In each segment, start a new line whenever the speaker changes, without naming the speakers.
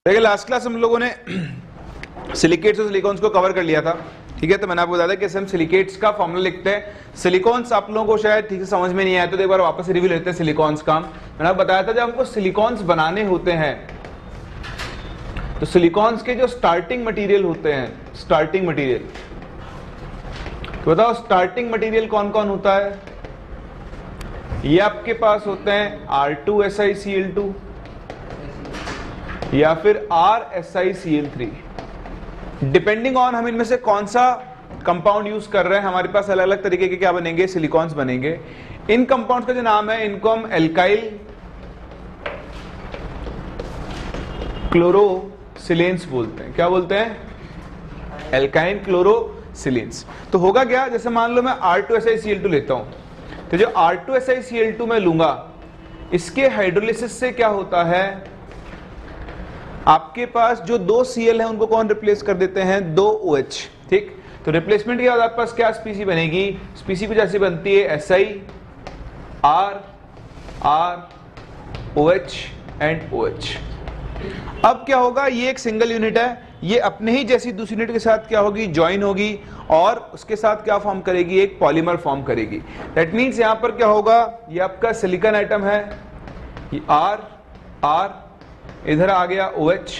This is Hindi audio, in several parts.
देखिए लास्ट क्लास हम लोगों ने सिलिकेट्स और सिलिकॉन्स को कवर कर लिया था, ठीक है। तो मैंने आपको बताया कि हम सिलिकेट्स का फॉर्मूला लिखते हैं, सिलिकॉन्स आप लोगों को शायद ठीक से समझ में नहीं आया, तो एक बार वापस रिव्यू लेते हैं सिलिकॉन्स का। मैंने आपको बताया था जब हमको सिलिकॉन्स बनाने होते हैं तो सिलिकॉन्स के जो स्टार्टिंग मटेरियल होते हैं, स्टार्टिंग मटेरियल, तो बताओ स्टार्टिंग मटेरियल कौन कौन होता है? ये आपके पास होते हैं R2SiCl2 या फिर RSiCl3, डिपेंडिंग ऑन हम इनमें से कौन सा कंपाउंड यूज कर रहे हैं। हमारे पास अलग अलग तरीके के क्या बनेंगे, सिलिकॉन्स बनेंगे। इन कंपाउंड्स का जो नाम है इनको हम एल्काइल क्लोरोसिलेंस बोलते हैं। क्या बोलते हैं? एल्काइन क्लोरोसिलेंस। तो होगा क्या, जैसे मान लो मैं R2SiCl2 लेता हूं, तो जो R2SiCl2 मैं लूंगा, इसके हाइड्रोलिसिस से क्या होता है, आपके पास जो दो Cl है उनको कौन रिप्लेस कर देते हैं? दो OH, ठीक। तो रिप्लेसमेंट के बाद आपके पास क्या स्पीसी बनेगी? स्पीसी कुछ ऐसी बनती है Si R R OH and OH। अब क्या होगा, ये एक सिंगल यूनिट है, ये अपने ही जैसी दूसरी यूनिट के साथ क्या होगी, ज्वाइन होगी और उसके साथ क्या फॉर्म करेगी, एक पॉलीमर फॉर्म करेगी। दैट मींस यहां पर क्या होगा, ये आपका सिलिकॉन एटम है, ये R R, इधर आ गया OH,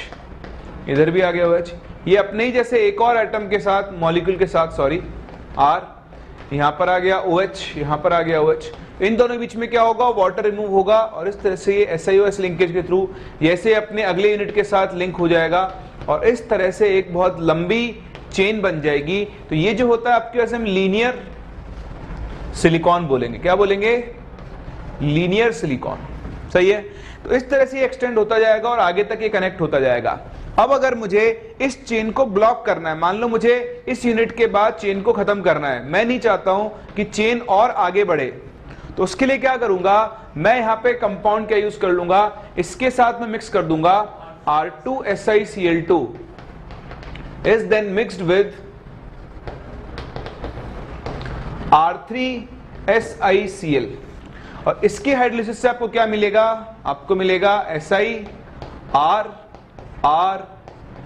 इधर भी आ गया OH, ये अपने ही जैसे एक और एटम के साथ, मॉलिक्यूल के साथ, सॉरी R, यहां पर आ गया OH, यहां पर आ गया OH। इन दोनों के बीच में क्या होगा, वाटर रिमूव होगा और इस तरह से ये SiOS लिंकेज के थ्रू जैसे अपने अगले यूनिट के साथ लिंक हो जाएगा और इस तरह से एक बहुत लंबी चेन बन जाएगी। तो ये जो होता है आपके पास हम लीनियर सिलिकॉन बोलेंगे। क्या बोलेंगे? लीनियर सिलिकॉन, सही है। तो इस तरह से एक्सटेंड होता जाएगा और आगे तक ये कनेक्ट होता जाएगा। अब अगर मुझे इस चेन को ब्लॉक करना है, मान लो मुझे इस यूनिट के बाद चेन को खत्म करना है, मैं नहीं चाहता हूं कि चेन और आगे बढ़े, तो उसके लिए क्या करूंगा, मैं यहां पे कंपाउंड क्या यूज कर लूंगा, इसके साथ में मिक्स कर दूंगा R2SiCl2 is then mixed with R3SiCl और इसके हाइड्रोलिसिस से आपको क्या मिलेगा, आपको मिलेगा Si R R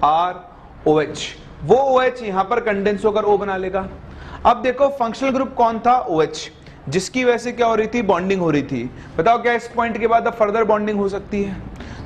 R OH। वो OH यहां पर कंडेंस होकर O बना लेगा। अब देखो फंक्शनल ग्रुप कौन था? OH, जिसकी वजह से क्या हो रही थी, बॉन्डिंग हो रही थी। बताओ क्या इस पॉइंट के बाद अब फर्दर बॉन्डिंग हो सकती है?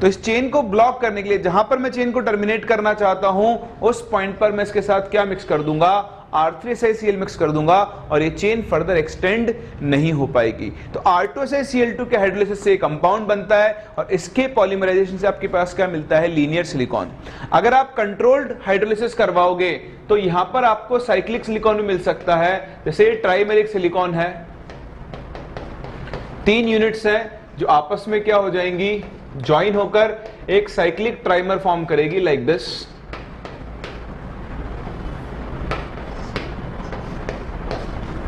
तो इस चेन को ब्लॉक करने के लिए, जहां पर मैं चेन को टर्मिनेट करना चाहता हूं, उस पॉइंट पर मैं इसके साथ क्या मिक्स कर दूंगा, R3SiCl मिक्स कर दूंगा और ये चेन फर्दर एक्सटेंड नहीं हो पाएगी। तो R2SiCl2 के हाइड्रोलिसिस से कंपाउंड बनता है और इसके पॉलीमराइजेशन से आपके पास क्या मिलता है, लीनियर सिलिकॉन। अगर आप कंट्रोल्ड हाइड्रोलिसिस करवाओगे तो यहां पर आपको साइक्लिक सिलिकॉन भी मिल सकता है। जैसे ट्राइमेरिक सिलिकॉन है, 3 यूनिट्स हैं जो आपस में क्या हो जाएंगी, ज्वाइन होकर एक साइक्लिक ट्राइमर फॉर्म करेगी लाइक दिस।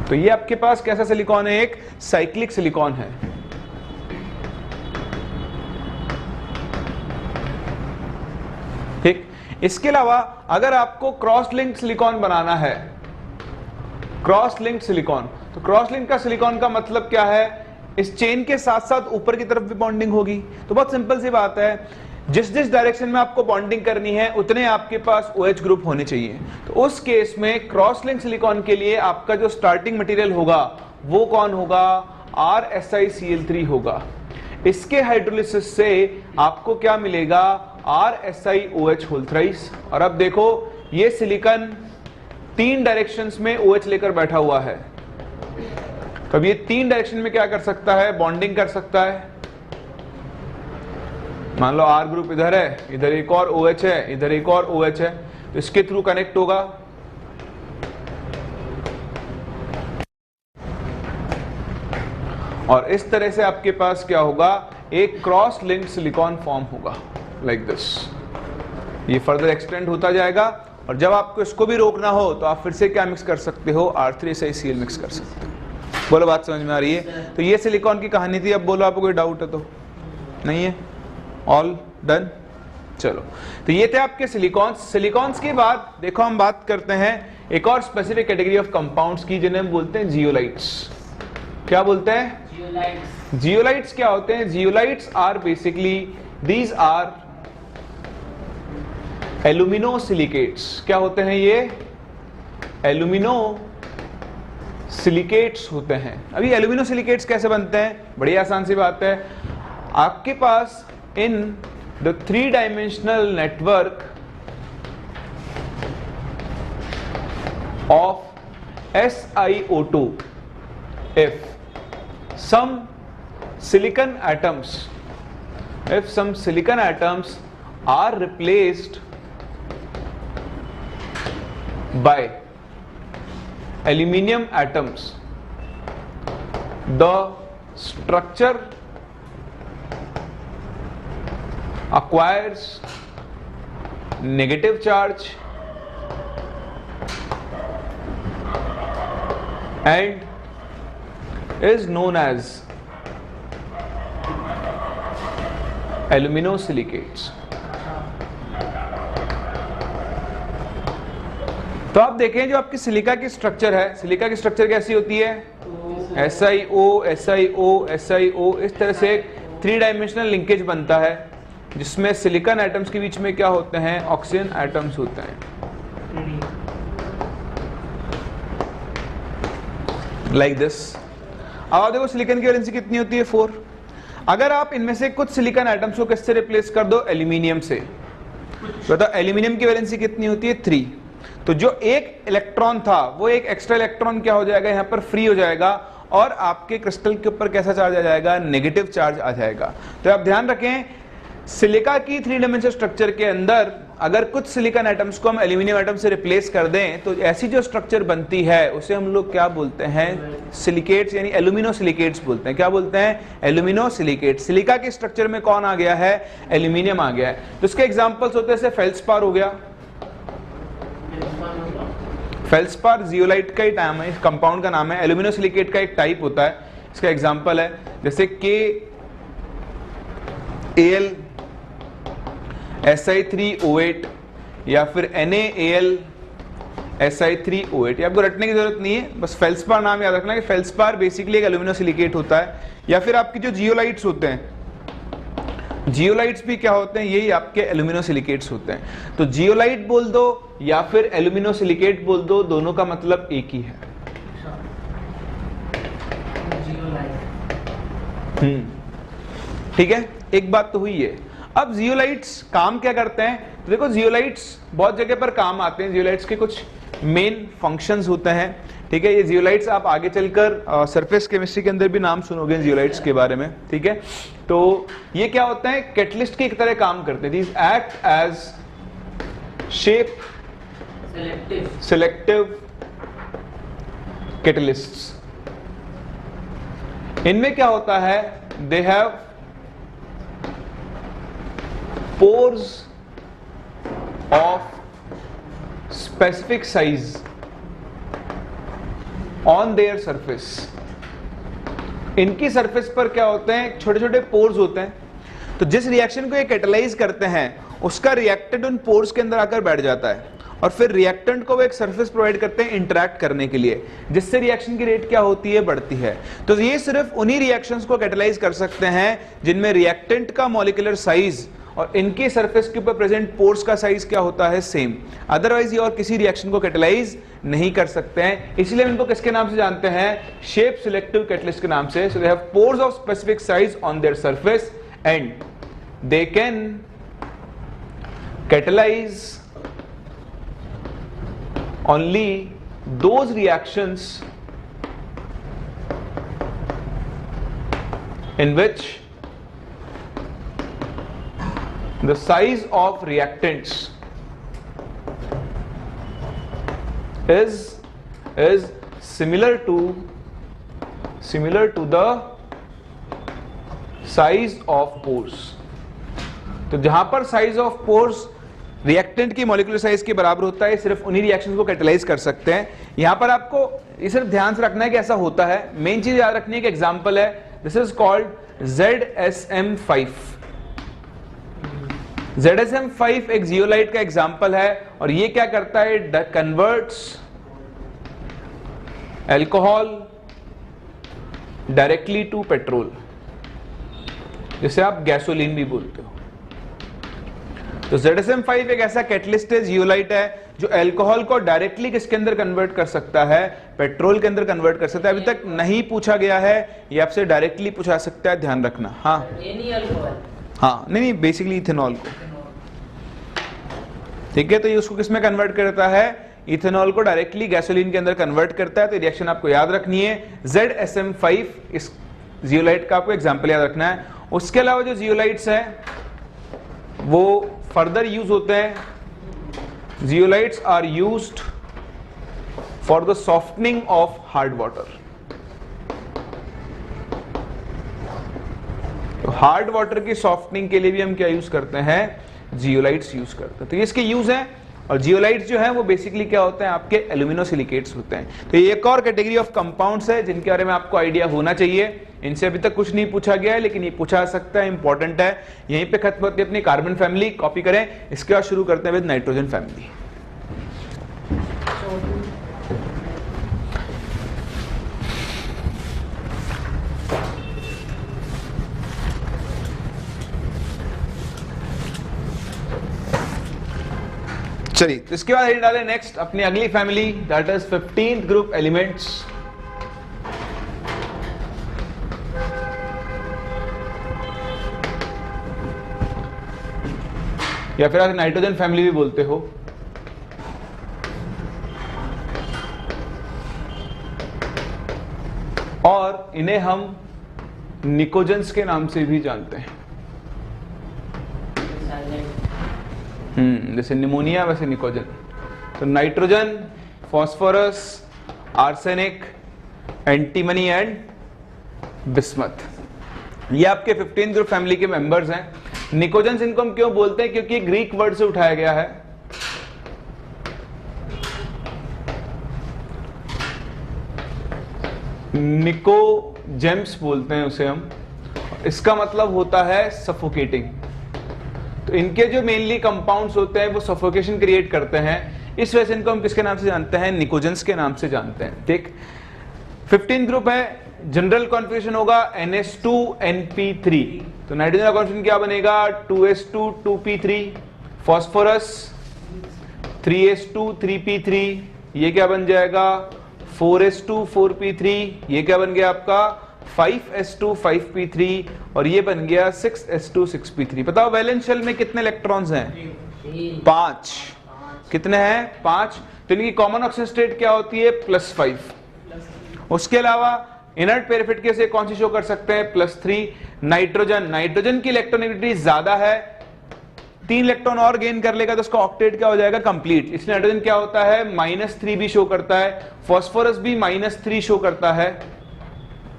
तो ये आपके पास कैसा सिलिकॉन है, एक साइक्लिक सिलिकॉन है। ठीक। इसके अलावा अगर आपको क्रॉस लिंक्ड सिलिकॉन बनाना है, क्रॉस लिंक्ड सिलिकॉन, तो क्रॉस लिंक का सिलिकॉन का मतलब क्या है, इस चेन के साथ साथ ऊपर की तरफ भी बॉन्डिंग होगी। तो बहुत सिंपल सी बात है, जिस जिस डायरेक्शन में आपको बॉन्डिंग करनी है उतने आपके पास OH ग्रुप होने चाहिए। तो उस केस में क्रॉस लिंक सिलिकॉन के लिए आपका जो स्टार्टिंग मटेरियल होगा वो कौन होगा, RSiCl3 होगा। इसके हाइड्रोलिसिस से आपको क्या मिलेगा, RSiOH होल थ्राइस। और अब देखो ये सिलिकॉन 3 डायरेक्शंस में OH लेकर बैठा हुआ है। तो ये 3 डायरेक्शन में क्या कर सकता है, बॉन्डिंग कर सकता है। मान लो R ग्रुप इधर है, इधर एक और OH है, इधर एक और OH है, तो इसके थ्रू कनेक्ट होगा। और इस तरह से आपके पास क्या होगा, एक क्रॉस लिंक्ड सिलिकॉन फॉर्म होगा लाइक दिस। ये फर्दर एक्सटेंड होता जाएगा और जब आपको इसको भी रोकना हो तो आप फिर से क्या मिक्स कर सकते हो, R3SiCl मिक्स कर सकते हो। बोलो बात समझ में आ रही है? तो ये सिलिकॉन की कहानी थी। अब बोलो आपको कोई डाउट है तो? नहीं है, ऑल डन। चलो, तो ये थे आपके सिलिकॉन्स। सिलिकॉन्स के बाद देखो हम बात करते हैं एक और स्पेसिफिक कैटेगरी ऑफ कंपाउंड्स की, जिन्हें हम बोलते हैं जियोलाइट्स। क्या बोलते हैं? जियोलाइट्स क्या होते हैं? Zeolites are basically, these are aluminosilicates. क्या होते हैं ये? एल्यूमिनो सिलिकेट्स होते हैं। अभी एल्यूमिनो सिलिकेट्स कैसे बनते हैं? बड़ी आसान सी बात है। आपके पास in the 3 dimensional network of SiO2, if some silicon atoms are replaced by aluminium atoms, the structure acquires negative charge and is known as aluminosilicates। तो आप देखें जो आपकी सिलिका की स्ट्रक्चर है, सिलिका की स्ट्रक्चर कैसी होती है? SiO, SiO, SiO, इस तरह से एक 3 डायमेंशनल लिंकेज बनता है जिसमें सिलिकॉन एटम्स के बीच में क्या होते हैं? ऑक्सीजन एटम्स होते हैं। Like this. अब आप देखो सिलिकॉन की वैलेंसी कितनी होती है? 4। अगर आप इनमें से कुछ सिलिकॉन एटम्स को किससे रिप्लेस कर दो? एल्यूमिनियम से। बताओ एल्यूमिनियम की वैलेंसी कितनी होती है? 3। तो जो एक इलेक्ट्रॉन था वो एक एक्स्ट्रा इलेक्ट्रॉन क्या हो जाएगा? यहां पर फ्री हो जाएगा और आपके क्रिस्टल के ऊपर कैसा चार्ज आ जाएगा? नेगेटिव चार्ज आ जाएगा। तो आप ध्यान रखें सिलिका की 3 डायमेंशनल स्ट्रक्चर के अंदर अगर कुछ सिलिकॉन एटम्स को हम एल्यूमिनियम एटम से रिप्लेस कर दें तो ऐसी जो स्ट्रक्चर बनती है उसे हम लोग क्या बोलते हैं? सिलिकेट्स, यानी एल्यूमिनो सिलिकेट्स बोलते हैं। क्या बोलते हैं? Alumino silicate. सिलिका के स्ट्रक्चर में कौन आ गया है? एल्यूमिनियम आ गया है। तो इसके एग्जांपल्स होते हैं, फेल्सपार हो गया। फेल्सपार जियोलाइट का ही नाम है, इस कंपाउंड का नाम है। एल्यूमिनो सिलिकेट का एक टाइप होता है। इसका एग्जांपल है जैसे KAl Si3O8 या फिर NaAl Si3O8। आपको रटने की जरूरत नहीं है, बस फेल्सपार नाम याद रखना कि फेल्सपार बेसिकली एक एल्यूमिनो सिलिकेट होता है। या फिर आपकी जो जियोलाइट्स होते हैं, जियोलाइट्स भी क्या होते हैं? यही आपके एल्यूमिनो सिलिकेट्स होते हैं। तो जियोलाइट बोल दो या फिर एल्यूमिनो सिलिकेट बोल दो, दोनों का मतलब एक ही है। ठीक है, एक बात तो हुई है। अब जियोलाइट्स काम क्या करते हैं? तो देखो जियोलाइट्स बहुत जगह पर काम आते हैं। जियोलाइट्स के कुछ मेन फंक्शंस होते हैं। ठीक है, ये जियोलाइट्स आप आगे चलकर सरफेस केमिस्ट्री के अंदर भी नाम सुनोगे जियोलाइट्स के बारे में। ठीक है, तो ये क्या होता है? कैटलिस्ट की एक तरह काम करते हैं। These act as shape selective catalysts. इनमें क्या होता है? They have pores of specific size on their surface। इनकी सरफेस पर क्या होते हैं? छोटे छोटे पोर्स होते हैं। तो जिस रिएक्शन को ये कैटेलाइज करते हैं उसका रिएक्टेंट उन पोर्स के अंदर आकर बैठ जाता है और फिर रिएक्टेंट को वो एक सरफेस प्रोवाइड करते हैं इंटरैक्ट करने के लिए, जिससे रिएक्शन की रेट क्या होती है? बढ़ती है। तो ये सिर्फ उन्हीं रिएक्शंस को कैटेलाइज कर सकते हैं जिनमें रिएक्टेंट का मॉलिक्यूलर साइज और इनके सरफेस के ऊपर प्रेजेंट पोर्स का साइज क्या होता है? सेम। अदरवाइज ये और किसी रिएक्शन को कैटेलाइज नहीं कर सकते हैं। इसलिए हम इनको किसके नाम से जानते हैं? शेप सिलेक्टिव कैटलिस्ट के नाम से। So they have pores of specific size on their surface and they can catalyze only those reactions in which the size of reactants is similar to the size of pores। तो जहां पर साइज ऑफ पोर्स रिएक्टेंट की मॉलिक्यूलर साइज के बराबर होता है, सिर्फ उन्हीं रिएक्शंस को कैटेलाइज कर सकते हैं। यहां पर आपको ये सिर्फ ध्यान से रखना है कि ऐसा होता है। मेन चीज याद रखनी है कि एग्जांपल है, this is called ZSM5। ZSM5 एक जियोलाइट का एग्जांपल है और ये क्या करता है? Converts alcohol directly to petrol, जिसे आप गैसोलीन भी बोलते हो। तो ZSM5 एक ऐसा कैटलिस्ट है, जियोलाइट है, जो अल्कोहल को डायरेक्टली किसके अंदर कन्वर्ट कर सकता है, पेट्रोल के अंदर कन्वर्ट कर सकता है। अभी तक नहीं पूछा गया है, ये आपसे डायरेक्टली पूछा सकता है, ध्यान रखना। हाँ हाँ, नहीं बेसिकली इथेनॉल को, ठीक है। तो ये उसको किसमें कन्वर्ट करता है, इथेनॉल को डायरेक्टली गैसोलीन के अंदर कन्वर्ट करता है। तो रिएक्शन आपको याद रखनी है, ZSM5 इस जियोलाइट का आपको एग्जांपल याद रखना है। उसके अलावा जो जियोलाइट्स हैं वो फर्दर यूज होते हैं। Zeolites are used for the softening of hard water. तो हार्ड वाटर की सॉफ्टनिंग के लिए भी हम क्या यूज करते हैं, जियोलाइट्स यूज करते हैं। तो इसके यूज हैं। और जियोलाइट्स जो है वो बेसिकली क्या होते हैं, आपके एल्यूमिनोसिलिकेट्स होते हैं। तो ये एक और कैटेगरी ऑफ कंपाउंड्स है जिनके बारे में आपको आइडिया होना चाहिए। इनसे अभी तक कुछ नहीं पूछा गया है, लेकिन ये पूछा सकता है, इंपॉर्टेंट है। यहीं पे खत्म होती है अपनी कार्बन फैमिली, कॉपी करें। इसके बाद शुरू करते हैं विद नाइट्रोजन फैमिली। चलिए, तो इसके बाद डालें नेक्स्ट अपनी अगली family, that is 15th group elements. या फिर आप नाइट्रोजन फैमिली भी बोलते हो। और इन्हें हम निकोजेंस के नाम से भी जानते हैं। जैसे निमोनिया वैसे निकोजन। तो nitrogen, phosphorus, arsenic, antimony and bismuth, ये आपके 15th ग्रुप फैमिली के मेंबर्स हैं। निकोजेंस इनको हम क्यों बोलते हैं, क्योंकि ग्रीक वर्ड से उठाया गया है। निकोजेम्स बोलते हैं उसे हम। इसका मतलब होता है सफोकेटिंग। तो इनके जो मेनली कंपाउंड्स होते हैं वो सफोकेशन क्रिएट करते हैं। इस वजह से इनको हम किसके नाम से जानते हैं, निकोजेंस के नाम से जानते हैं। ठीक, 15 ग्रुप है। जनरल कॉन्फ़िगरेशन होगा NH2NP3। तो नाइट्रोजन का कॉन्फ़िगरेशन क्या बनेगा, 2s2 2p3, phosphorus 3s2 3p3, ये क्या बन जाएगा 4s2 4p3, ये क्या बन गया आपका 5s2 5p3, और ये बन गया 6s2 6p3। बताओ वैलेंस शेल में कितने इलेक्ट्रॉन्स हैं, 5। कितने हैं, 5। तो इनकी कॉमन ऑक्सीजन स्टेट क्या होती है, +5। उसके अलावा इनर्ट पेरिफेट के से कौन सी शो कर सकते हैं, +3। नाइट्रोजन की इलेक्ट्रॉनिविटी ज्यादा है, 3 इलेक्ट्रॉन और गेन कर लेगा तो उसका ऑक्टेट क्या हो जाएगा, कंप्लीट। इसलिए नाइट्रोजन क्या होता है, -3 भी शो करता है। फास्फोरस भी -3 शो करता है,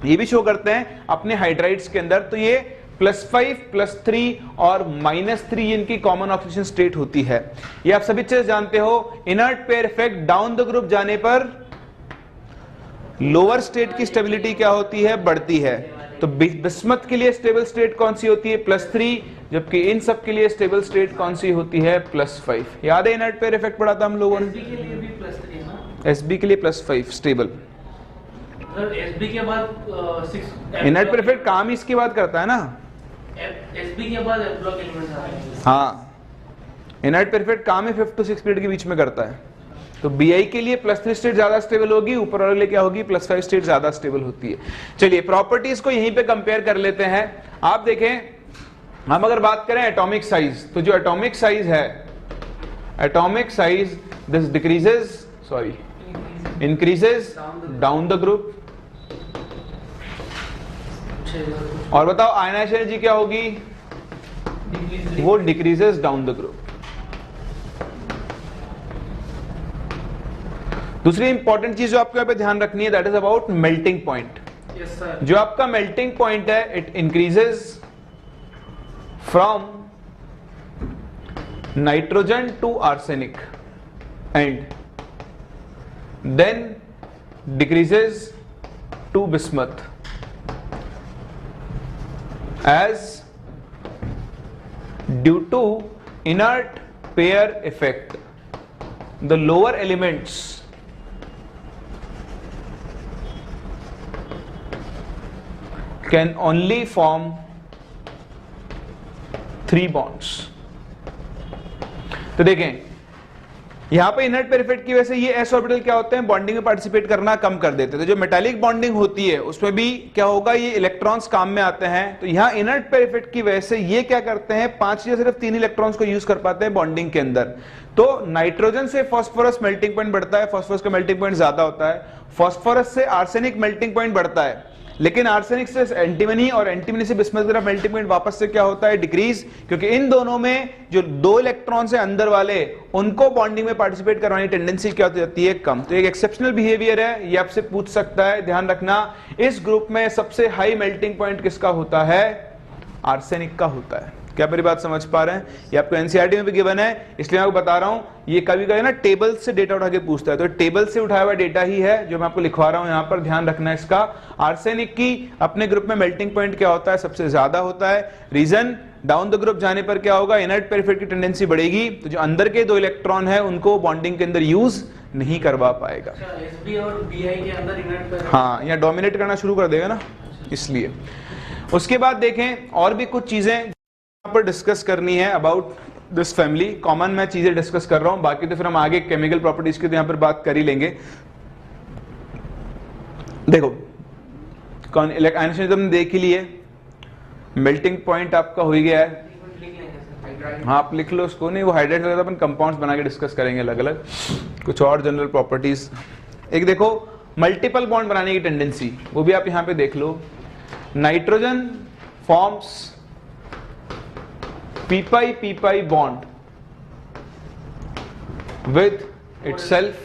ये भी शो करते हैं अपने हाइड्राइड्स के अंदर। तो ये +5 +3 और -3 इनकी कॉमन ऑक्सीजन स्टेट होती है। ये आप सभी चीज जानते हो। Inert pair effect down the group जाने पर लोअर स्टेट की स्टेबिलिटी क्या होती है, बढ़ती है। तो बिस्मथ के लिए स्टेबल स्टेट कौन सी होती है, +3, जबकि इन सब के लिए स्टेबल स्टेट कौन सी होती है, +5। याद है इनर्ट पेयर इफेक्ट पढ़ा था हम लोगों ने, एसबी के लिए +5 स्टेबल।
एसबी के बाद 6
इनर्ट पेयर इफेक्ट काम ही इसकी बात करता है ना,
एसबी के बाद ब्लॉक एलिमेंट्स आ रहे हैं।
हाँ, इनर्ट पेयर इफेक्ट काम ही 5 to 6 पीरियड के बीच में करता है। तो बीआई के लिए +3 स्टेट ज्यादा स्टेबल होगी, ऊपर वाले क्या होगी, +5 स्टेट ज्यादा स्टेबल होती है। चलिए प्रॉपर्टीज को यहीं पे कंपेयर कर लेते हैं। आप देखें, हम अगर बात करें एटॉमिक साइज, तो जो एटॉमिक साइज है, atomic size this decreases, sorry increases down the group. और बताओ आयनाइजेशन एनर्जी क्या होगी, वो डिक्रीजेस डाउन द ग्रुप। दूसरी इंपॉर्टेंट चीज जो आपको यहाँ पे ध्यान रखनी है, that is about melting point. जो आपका मेल्टिंग पॉइंट है, it increases from nitrogen to arsenic and then decreases to bismuth as due to inert pair effect the lower elements can only form 3 bonds तो देखें यहां पे इनर्ट पेयर इफेक्ट की वजह से ये s ऑर्बिटल क्या होते हैं, बॉन्डिंग में पार्टिसिपेट करना कम कर देते हैं। तो जो मेटालिक बॉन्डिंग होती है उसमें भी क्या होगा, ये इलेक्ट्रॉन्स काम में आते हैं। तो यहां इनर्ट पेयर इफेक्ट की वजह से ये क्या करते हैं, 5 या सिर्फ 3 इलेक्ट्रॉन्स को यूज कर पाते हैं बॉन्डिंग के अंदर। तो नाइट्रोजन से फास्फोरस मेल्टिंग पॉइंट बढ़ता है, फास्फोरस का मेल्टिंग पॉइंट ज्यादा होता है। फास्फोरस से आर्सेनिक मेल्टिंग पॉइंट बढ़ता है, लेकिन आर्सेनिक से एंटीमनी और एंटीमनी से बिस्मथ का मेल्टिंग पॉइंट वापस से क्या होता है, डिक्रीज, क्योंकि इन दोनों में जो 2 इलेक्ट्रॉन्स है अंदर वाले, उनको बॉन्डिंग में पार्टिसिपेट करवाने की टेंडेंसी क्या हो जाती है, कम। तो एक एक्सेप्शनल बिहेवियर है, ये आपसे पूछ सकता है, ध्यान रखना। इस ग्रुप में सबसे हाई मेल्टिंग पॉइंट किसका होता है, आर्सेनिक का होता है। क्या मेरी बात समझ पा रहे हैं? ये आपको एनसीईआरटी में भी गिवन है, इसलिए मैं आपको बता रहा हूं। ये कभी कभी ना टेबल से डेटा उठा के पूछता है, तो टेबल से उठाया हुआ डेटा ही है जो मैं आपको लिखवा रहा हूं यहां पर, ध्यान रखना इसका। आर्सेनिक की अपने ग्रुप में मेल्टिंग पॉइंट क्या होता है, सबसे ज्यादा होता है। रीजन, डाउन द ग्रुप जाने पर क्या होगा, इनर्ट पेयर इफेक्ट की टेंडेंसी बढ़ेगी, तो जो अंदर के 2 इलेक्ट्रॉन है उनको बॉन्डिंग के अंदर यूज नहीं करवा पाएगा।
एसबी और बीआई के अंदर इनर्ट पेयर,
हाँ, या डोमिनेट करना शुरू कर देगा ना, इसलिए। उसके बाद देखें और भी कुछ चीजें पर डिस्कस करनी है अबाउट दिस फैमिली। कॉमन मैं चीजें डिस्कस कर रहा हूं, बाकी तो फिर हम आगे केमिकल प्रॉपर्टीज की तो यहां पर बात कर ही लेंगे। देखो आयनियन देख ही लिए, मेल्टिंग पॉइंट आपका हो ही गया है। हाँ, आप लिख लो उसको, नहीं वो हाइड्रेट लगता, अपन कंपाउंड्स बना के डिस्कस करेंगे अलग अलग, कुछ और जनरल प्रॉपर्टीज। एक देखो मल्टीपल बॉन्ड बनाने की टेंडेंसी, वो भी आप यहां पे देख लो। Nitrogen forms p-pi bond with itself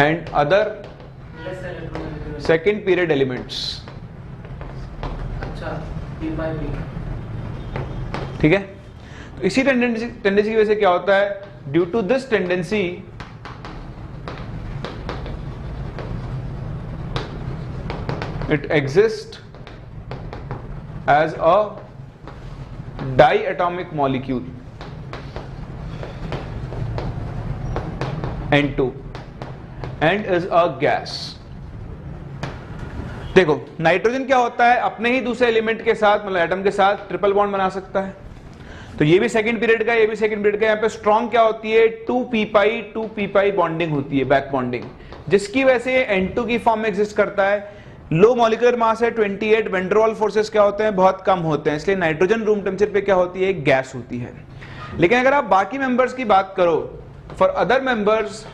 and other second period elements।
अच्छा, p-pi।
ठीक है, तो इसी टेंडेंसी की वजह से क्या होता है, due to this tendency it exists as a diatomic molecule N2 and is a gas। देखो नाइट्रोजन क्या होता है, अपने ही दूसरे एलिमेंट के साथ, मतलब एटम के साथ ट्रिपल बॉन्ड बना सकता है। तो ये भी सेकंड पीरियड का, ये भी सेकंड पीरियड का। यहाँ पे स्ट्रॉन्ग क्या होती है, 2p-pi बॉन्डिंग होती है, बैक बॉन्डिंग, जिसकी वजह से N2 की फॉर्म में एग्जिस्ट करता है। लो मॉलिक्यूलर मास है 28, वेंडरवाल फोर्सेस क्या होते हैं, बहुत कम होते हैं, इसलिए नाइट्रोजन रूम टेम्परेचर पे क्या होती है, गैस होती है। लेकिन अगर आप बाकी मेंबर्स की बात करो, for other members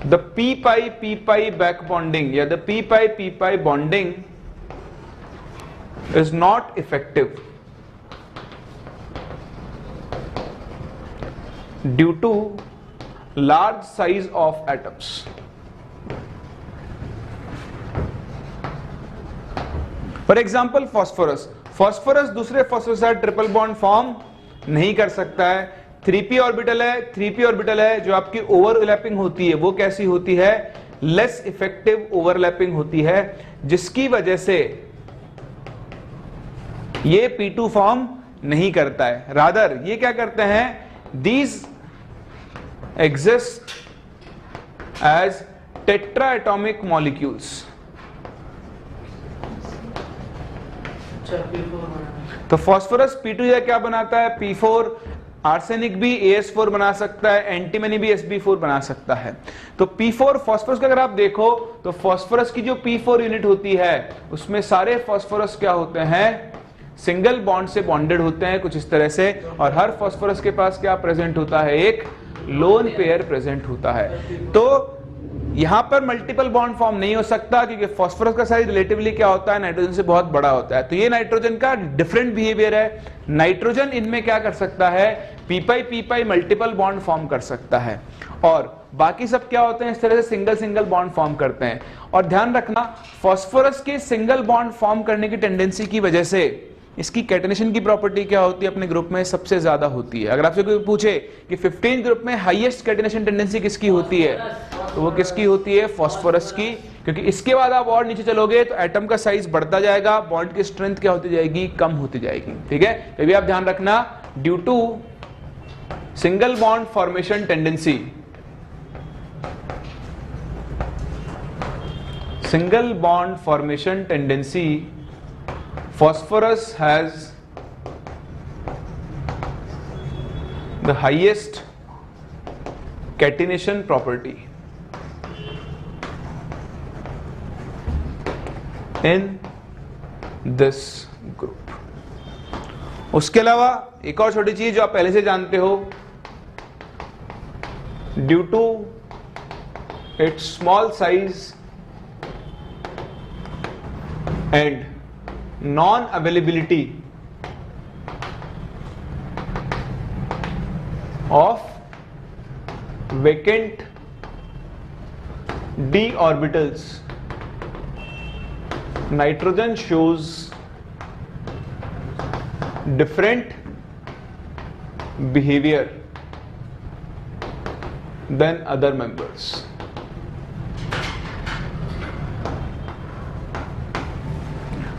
the p-pi back bonding या the p-pi bonding is not effective due to large size of atoms। For example, phosphorus दूसरे फास्फोरस से ट्रिपल बॉन्ड फॉर्म नहीं कर सकता है। 3p ऑर्बिटल है जो आपकी ओवरलैपिंग होती है, वो कैसी होती है, लेस इफेक्टिव ओवरलैपिंग होती है, जिसकी वजह से ये p2 फॉर्म नहीं करता है। रादर ये क्या करते हैं, these exist as tetraatomic molecules। तो फास्फोरस p2 या क्या बनाता है, p4। आर्सेनिक भी AS4 बना सकता है, एंटीमनी भी Sb4 बना सकता है। तो p4 फास्फोरस का अगर आप देखो तो फास्फोरस की जो p4 यूनिट होती है उसमें सारे फास्फोरस क्या होते हैं, सिंगल बॉन्ड से बॉन्डेड होते हैं कुछ इस तरह से, और हर फास्फोरस के पास क्या प्रेजेंट होता है, एक लोन पेयर प्रेजेंट होता है। तो यहां पर मल्टीपल बॉन्ड फॉर्म नहीं हो सकता, क्योंकि फास्फोरस का साइज रिलेटिवली क्या होता है, नाइट्रोजन से बहुत बड़ा होता है। तो ये नाइट्रोजन का डिफरेंट बिहेवियर है। नाइट्रोजन इनमें क्या कर सकता है, p-pi मल्टीपल बॉन्ड फॉर्म कर सकता है, और बाकी सब क्या होते हैं, इस तरह से सिंगल बॉन्ड फॉर्म करते हैं। और ध्यान रखना, फास्फोरस के सिंगल बॉन्ड फॉर्म करने की टेंडेंसी की वजह से इसकी कैटेनेशन की प्रॉपर्टी क्या होती है, अपने ग्रुप में सबसे ज्यादा होती है। अगर आपसे कोई पूछे कि 15 ग्रुप में हाईएस्ट कैटेनेशन टेंडेंसी किसकी होती है, तो वो किसकी होती है, फास्फोरस की, क्योंकि इसके बाद आप और नीचे चलोगे तो एटम का साइज बढ़ता जाएगा, बॉन्ड की स्ट्रेंथ क्या होती जाएगी, कम होती जाएगी। ठीक है, तो भी आप ध्यान रखना, due to single bond formation tendency, single bond formation tendency, phosphorus has the highest catenation property in this group. उसके अलावा एक और छोटी चीज जो आप पहले से जानते हो, due to its small size and non availability of vacant d orbitals, nitrogen shows different behavior than other members.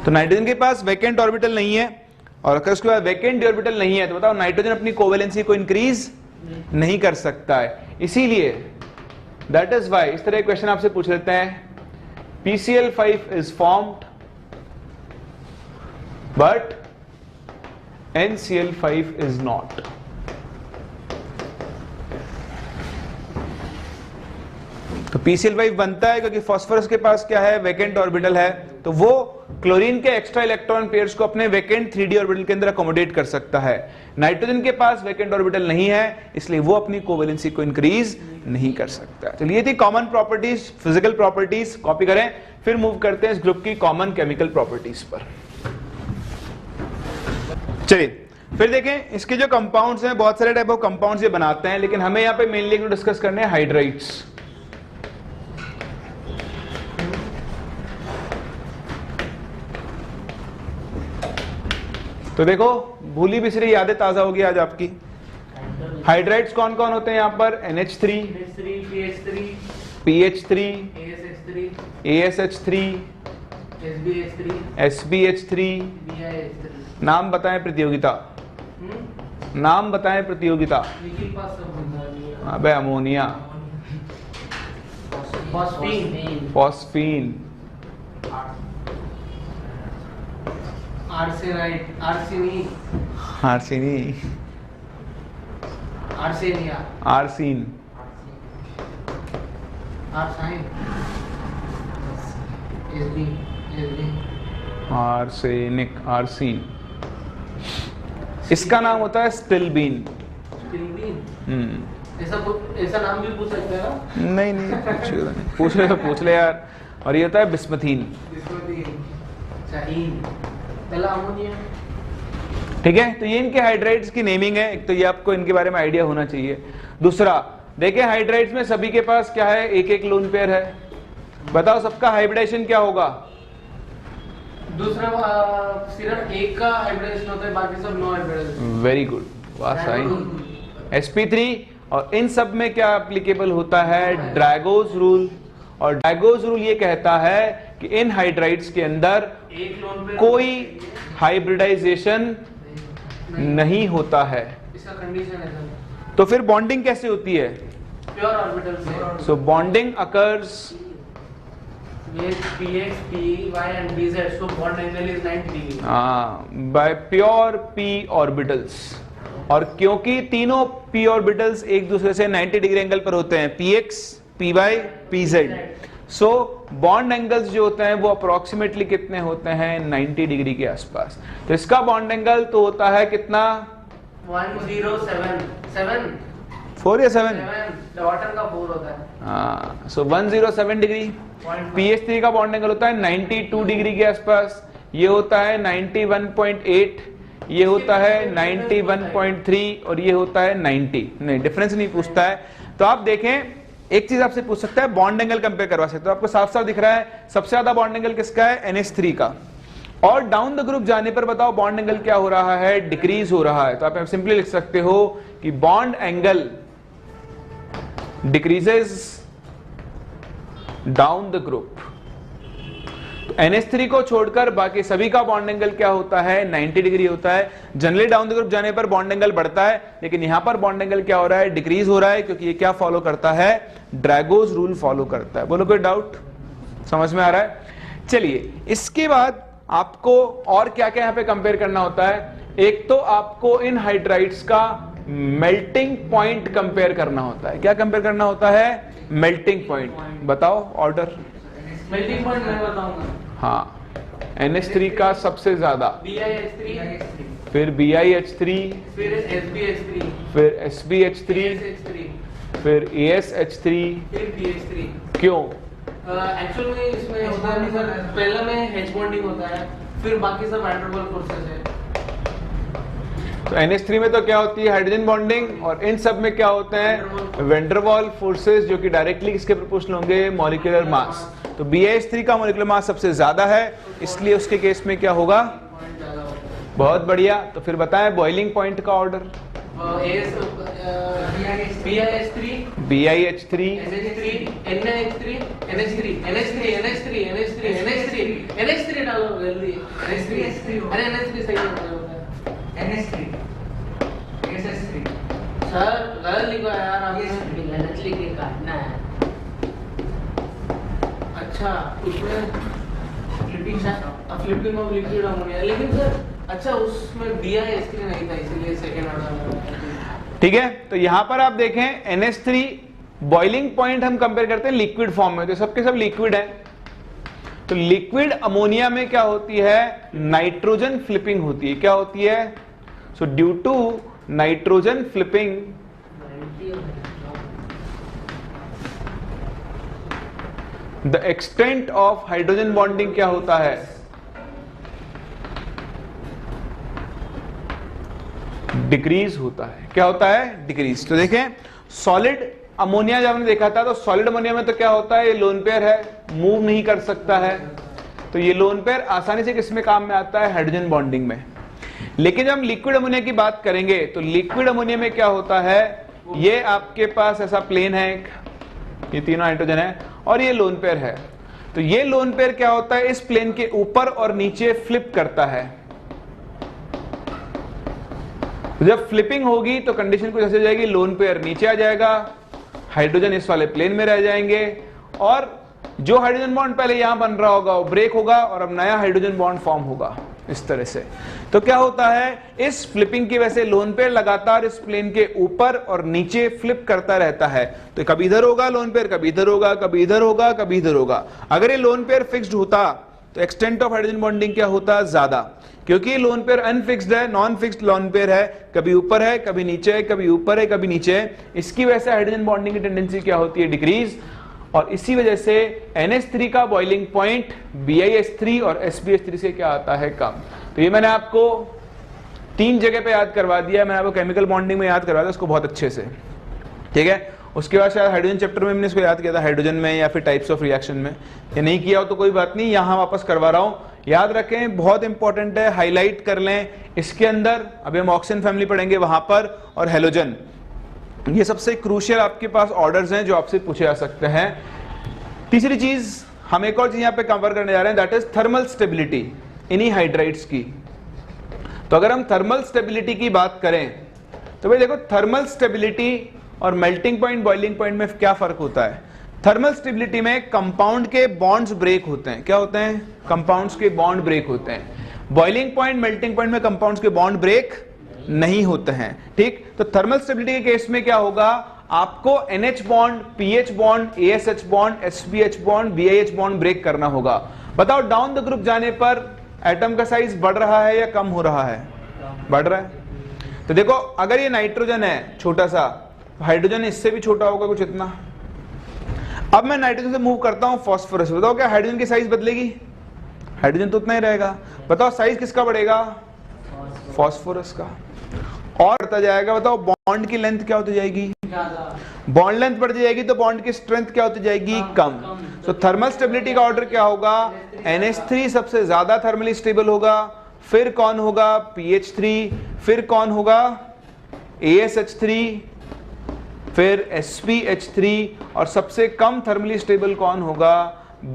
तो नाइट्रोजन के पास वैकेंट ऑर्बिटल नहीं है, और अगर उसके पास वैकेंट ऑर्बिटल नहीं है तो बताओ नाइट्रोजन अपनी कोवेलेंसी को इंक्रीज नहीं कर सकता है। इसीलिए दैट इज वाई इस तरह क्वेश्चन आपसे पूछ लेते हैं, PCl5 is formed but NCl5 is not. तो PCl5 बनता है क्योंकि फास्फोरस के पास क्या है, वैकेंट ऑर्बिटल है, तो वो क्लोरीन के एक्स्ट्रा इलेक्ट्रॉन पेयर्स को अपने वैकेंट 3d ऑर्बिटल के अंदर अकोमोडेट कर सकता है। नाइट्रोजन के पास वैकेंट ऑर्बिटल नहीं है, इसलिए वो अपनी कोवेलेंसी को इंक्रीज नहीं कर सकता। चलिए ये थी common properties, physical properties, copy करें, फिर मूव करते हैं इस ग्रुप की कॉमन केमिकल प्रॉपर्टीज पर। चलिए फिर देखें इसके जो कंपाउंड्स हैं, बहुत सारे टाइप ऑफ कंपाउंड्स ये बनाते हैं, लेकिन हमें यहाँ पे मेनली डिस्कस करने हैं हाइड्राइड्स। तो देखो भूली बिसरी यादें ताजा होगी आज आपकी। हाइड्राइड्स कौन कौन होते हैं यहाँ पर, NH3, PH3, ASH3, SBH3। नाम बताएं प्रतियोगिता, नाम बताएं प्रतियोगिता। अबे अमोनिया, फॉस्फीन,
आर्सेनी,
आर्सीन, आर्सेनिक, आर्सीन। इसका नाम होता है स्टिल्बीन।
ऐसा नाम भी पूछ सकते हैं ना?
नहीं पूछ ले यार। और ये होता है बिस्मथीन। ठीक है, तो ये इनके हाइड्राइड्स की नेमिंग है। एक तो ये आपको इनके बारे में आइडिया होना चाहिए। दूसरा देखिए हाइड्राइड्स में सभी के पास क्या है, एक एक लोन पेयर है। बताओ सबका हाइब्रिडाइजेशन क्या होगा?
दूसरा सिर्फ एक का हाइब्रिडाइजेशन होता है, बाकी सब नो हाइब्रिडाइजेशन।
वेरी गुड, वाह सही। sp3, और इन सब में क्या एप्लीकेबल होता है, ड्रैगोस रूल। और ड्रैगोस रूल ये कहता है कि इन हाइड्राइड्स के अंदर कोई हाइब्रिडाइजेशन नहीं होता है।
इसका कंडीशन है सर।
तो फिर बॉन्डिंग कैसे होती है?
प्योर ऑर्बिटल से।
So bonding occurs
with px, py and bz, so bond angle is 90 degree
by pure p orbitals। और क्योंकि तीनों p orbitals एक दूसरे से 90 डिग्री एंगल पर होते हैं, px, py, pz, so bond angles जो होते हैं वो अप्रोक्सीमेटली कितने होते हैं, 90 डिग्री के आसपास। तो इसका बॉन्ड एंगल तो होता है कितना,
107
4 या 7,
वाटर का 4 होता है।
हाँ, सो 107 डिग्री। PH3 का बॉन्ड एंगल होता है 92 डिग्री के आसपास, ये होता है 91.8, ये होता है 91.3 और ये होता है 90। नहीं, डिफरेंस नहीं पूछता है। तो आप देखें एक चीज आपसे पूछ सकता है, बॉन्ड एंगल कंपेयर करवा सकते हो। आपको साफ साफ दिख रहा है सबसे ज्यादा बॉन्ड एंगल किसका है, NH3 का। और डाउन द ग्रुप जाने पर बताओ बॉन्ड एंगल क्या हो रहा है, डिक्रीज हो रहा है। तो आप सिंपली लिख सकते हो कि bond angle decreases down the group. NH3 को छोड़कर बाकी सभी का बॉन्ड एंगल क्या होता है, 90 डिग्री होता है। जनरली डाउन द ग्रुप जाने पर बॉन्ड एंगल बढ़ता है, लेकिन यहां पर बॉन्ड एंगल क्या हो रहा है, डिक्रीज हो रहा है, क्योंकि ये क्या फॉलो करता है, ड्रैगोस रूल फॉलो करता है। बोलो कोई डाउट? समझ में आ रहा है? चलिए, इसके बाद आपको और क्या क्या यहां पे कंपेयर करना होता है? एक तो आपको इन हाइड्राइड्स का मेल्टिंग पॉइंट कंपेयर करना होता है। क्या कंपेयर करना होता है? Melting point. बताओ ऑर्डर।
मेल्टिंग पॉइंट मैं बताऊंगा।
हाँ, NH3 का सबसे ज्यादा,
BiH3,
फिर BiH3,
फिर SbH3,
फिर SbH3,
ASH3,
फिर ASH3।
फिर BH3।
क्यों?
एक्चुअल में इसमें होता है सर, पहला में H बॉन्डिंग होता है, फिर बाकी सब वैन डर वाल्स फोर्सेस है।
तो NH3 में तो क्या होती है? Hydrogen bonding. और इन सब में क्या होते हैं? वैन डर वाल्स फोर्सेस, जो कि डायरेक्टली किसके प्रोपोर्शनल होंगे? Molecular mass. तो BiH3 का मॉलिक्यूलर मास सबसे ज्यादा है, इसलिए उसके केस में क्या होगा? बहुत बढ़िया। तो फिर बताएं बॉइलिंग पॉइंट का order.
BiH3,
BiH3,
NH3, NH3, NH3, NH3, NH3, NH3, NH3, NH3 डालो जल्दी। NH3, अरे NH3 सही होता है।
NH3, SH3,
सर गलत लिखा यार आपने।
गलत लिख के काटना है।
अच्छा, उसमें फ्लिपिंग ऑफ लिक्विड अमोनिया, लेकिन सर अच्छा उसमें BiH3 नहीं था, इसीलिए सेकंड ऑर्डर।
ठीक है। तो यहां पर आप देखें NH3 बॉइलिंग पॉइंट हम कंपेयर करते हैं लिक्विड फॉर्म में, तो सबके सब लिक्विड है। तो लिक्विड अमोनिया में क्या होती है? नाइट्रोजन फ्लिपिंग होती है। क्या होती है? So due to nitrogen flipping, the extent of hydrogen bonding क्या होता है? डिक्रीज होता है। क्या होता है? डिक्रीज। तो देखें सॉलिड अमोनिया जब हमने देखा था, तो सॉलिड अमोनिया में तो क्या होता है? ये लोन पेयर है, मूव नहीं कर सकता है। तो ये लोन पेयर आसानी से किसमें काम में आता है? हाइड्रोजन बॉन्डिंग में। लेकिन जब हम लिक्विड अमोनिया की बात करेंगे, तो लिक्विड अमोनिया में क्या होता है? ये आपके पास ऐसा प्लेन है, ये तीनों हाइड्रोजन है और ये लोन पेयर है। तो ये लोन पेयर क्या होता है? इस प्लेन के ऊपर और नीचे फ्लिप करता है। जब फ्लिपिंग होगी तो कंडीशन कुछ ऐसे हो जाएगी, लोन पेयर नीचे आ जाएगा, हाइड्रोजन इस वाले प्लेन में रह जाएंगे, और जो हाइड्रोजन बॉन्ड पहले यहां बन रहा होगा वो ब्रेक होगा और अब नया हाइड्रोजन बॉन्ड फॉर्म होगा इस तरह से। तो क्या होता है? इस फ्लिपिंग की वजह से लोन पेयर लगातार इस प्लेन के ऊपर और नीचे फ्लिप करता रहता है। तो कभी इधर होगा लोन पेयर, कभी इधर होगा, कभी इधर होगा, कभी इधर होगा। अगर ये लोन पेयर फिक्स्ड होता तो एक्सटेंट ऑफ हाइड्रोजन बॉन्डिंग क्या होता? ज्यादा। क्योंकि लोन पेयर अनफिक्स्ड है, नॉन फिक्स्ड लोन पेयर है, कभी ऊपर है, कभी नीचे है, कभी ऊपर है, कभी नीचे है। इसकी वजह से हाइड्रोजन बॉन्डिंग की टेंडेंसी क्या होती है? डिक्रीज। और इसी वजह से NH3 का बॉइलिंग पॉइंट BiH3 और SbH3 से क्या आता है? कम। तो ये मैंने आपको 3 जगह पे याद करवा दिया। मैंने आपको केमिकल बॉन्डिंग में याद करवा दिया उसको बहुत अच्छे से, ठीक है। उसके बाद शायद हाइड्रोजन चैप्टर में हमने इसको याद किया था, हाइड्रोजन में या फिर टाइप्स ऑफ रिएक्शन में। ये नहीं किया हो तो कोई बात नहीं, यहां वापस करवा रहा हूं। याद रखें, बहुत इंपॉर्टेंट है, हाईलाइट कर लें। इसके अंदर अभी हम ऑक्सीजन फैमिली पढ़ेंगे वहां पर, और हेलोजन, ये सबसे क्रूशियल आपके पास ऑर्डर्स हैं जो आपसे पूछे जा सकते हैं। तीसरी चीज हम एक और चीज यहां पे कवर करने जा रहे हैं, दैट इज थर्मल स्टेबिलिटी इन्हीं हाइड्राइड्स की। तो अगर हम थर्मल स्टेबिलिटी की बात करें तो भाई देखो, थर्मल स्टेबिलिटी और मेल्टिंग पॉइंट, बॉइलिंग पॉइंट में क्या फर्क होता है? थर्मल स्टेबिलिटी में कंपाउंड के बॉन्ड्स ब्रेक होते हैं। क्या होते हैं? कंपाउंड्स के बॉन्ड ब्रेक होते हैं। बॉइलिंग पॉइंट, मेल्टिंग पॉइंट में कंपाउंड्स के बॉन्ड ब्रेक नहीं होते हैं, ठीक। तो थर्मल स्टेबिलिटी के केस में क्या होगा? आपको NH bond, PH bond, ASH bond, SBH bond, BiH bond break करना होगा। बताओ डाउन द ग्रुप जाने पर एटम का साइज बढ़ रहा है या कम हो रहा है? बढ़ रहा है। तो देखो, अगर ये नाइट्रोजन है छोटा सा, हाइड्रोजन इससे भी छोटा होगा कुछ इतना। अब मैं नाइट्रोजन से मूव करता हूं फास्फोरस, बताओ क्या हाइड्रोजन की साइज बदलेगी? हाइड्रोजन तो उतना ही रहेगा। बताओ साइज किसका बढ़ेगा? फास्फोरस का। और बढ़ता जाएगा। बताओ बॉन्ड की लेंथ क्या होती जाएगी? बॉन्ड लेंथ बढ़ जाएगी तो बॉन्ड की स्ट्रेंथ क्या होती जाएगी? कम। तो थर्मल स्टेबिलिटी का ऑर्डर क्या होगा? NH3 सबसे ज्यादा थर्मली स्टेबल होगा, फिर कौन होगा? PH3, फिर कौन होगा? ASH3, फिर SbH3, और सबसे कम थर्मली स्टेबल कौन होगा?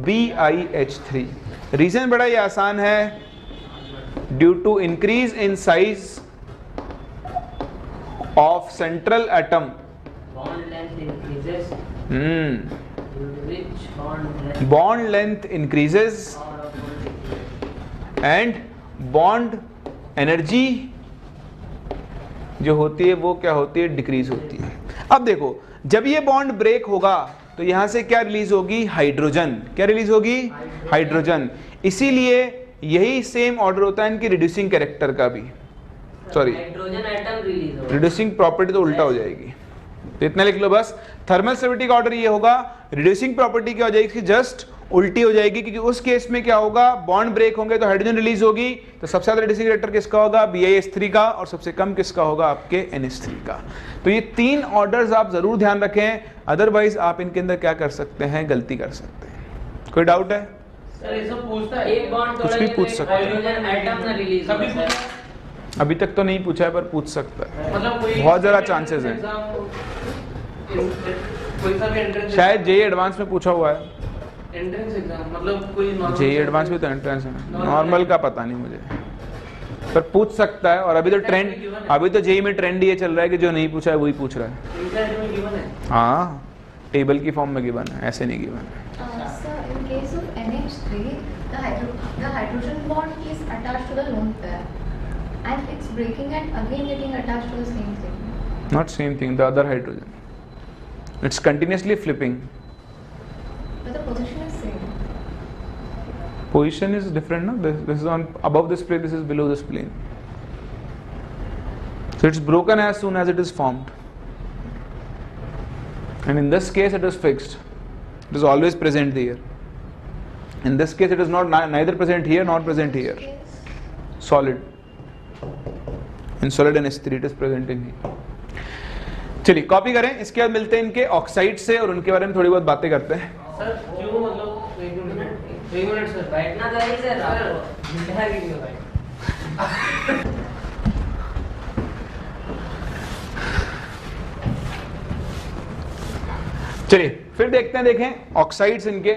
BiH3। रीजन बड़ा ही आसान है, due to increase in size of central atom.
Bond length increases. Which bond
bond length increases and bond energy जो होती है वो क्या होती है, डिक्रीज होती है। अब देखो जब ये बॉन्ड ब्रेक होगा तो यहां से क्या रिलीज होगी, हाइड्रोजन। क्या रिलीज होगी, हाइड्रोजन। इसीलिए यही सेम ऑर्डर होता है इनकी रिड्यूसिंग कैरेक्टर का भी, सॉरी
हाइड्रोजन एटम रिलीज होगा।
रिड्यूसिंग प्रॉपर्टी तो उल्टा हो जाएगी, तो इतना लिख लो बस। थर्मल स्टेबिलिटी का ऑर्डर ये होगा, रिड्यूसिंग प्रॉपर्टी क्या हो जाएगी इसकी, जस्ट उल्टी हो जाएगी, क्योंकि उस केस में क्या होगा, बॉन्ड ब्रेक होंगे तो हाइड्रोजन रिलीज होगी, तो सबसे ज्यादा रिड्यूसिंग कैरेक्टर किसका होगा, BiS3 का, और सबसे कम किसका होगा, आपके NH3 का। तो ये तीन ऑर्डर्स आप जरूर ध्यान रखें, अदरवाइज आप इनके अंदर क्या कर सकते हैं, गलती कर सकते हैं। कोई डाउट है?
सर ये सब पूछता है,
एक बॉन्ड
कुछ भी पूछ सकते हैं।
हाइड्रोजन एटम ना रिलीज
कभी
होगा।
पूछा
अभी तक तो नहीं पूछा है पर पूछ सकता है,
मतलब कोई
बहुत ज़्यादा chances हैं।
कोई सा भी एंट्रेंस,
शायद JEE एडवांस में पूछा हुआ है।
एंट्रेंस एग्जाम मतलब कोई नॉर्मल
JEE एडवांस में तो एंट्रेंस है, नॉर्मल का पता नहीं मुझे, पर पूछ सकता है। और अभी तो ट्रेंड, अभी तो JEE में ट्रेंड ये चल रहा है कि जो नहीं पूछा है वही पूछ रहा है।
इंटरेस्ट में गिवन है।
हाँ, टेबल की फॉर्म में गिवन है, ऐसे नहीं गिवन है।
Sir, in case of NH3, the hydrogen bond is attached to the lone pair, and it's breaking and again getting attached to the same thing.
Not same thing, the other hydrogen. It's continuously flipping.
But the position is same.
Position is different, no? This is on above this plane, this is below this plane. So it's broken as soon as it is formed. And in this case, it is fixed. It is always present there. In this case, it is not neither present here nor present here. Solid. In solid NH3, it is present in here. चलिए कॉपी करें, इसके बाद मिलते हैं इनके ऑक्साइड से और उनके बारे में थोड़ी बहुत बातें करते हैं।
सर क्यों मतलब एक मिनट सर,
बैठना चाहिए सर आपको, बिठा दीजिए भाई।
चलिए फिर देखते हैं, देखें ऑक्साइड्स इनके।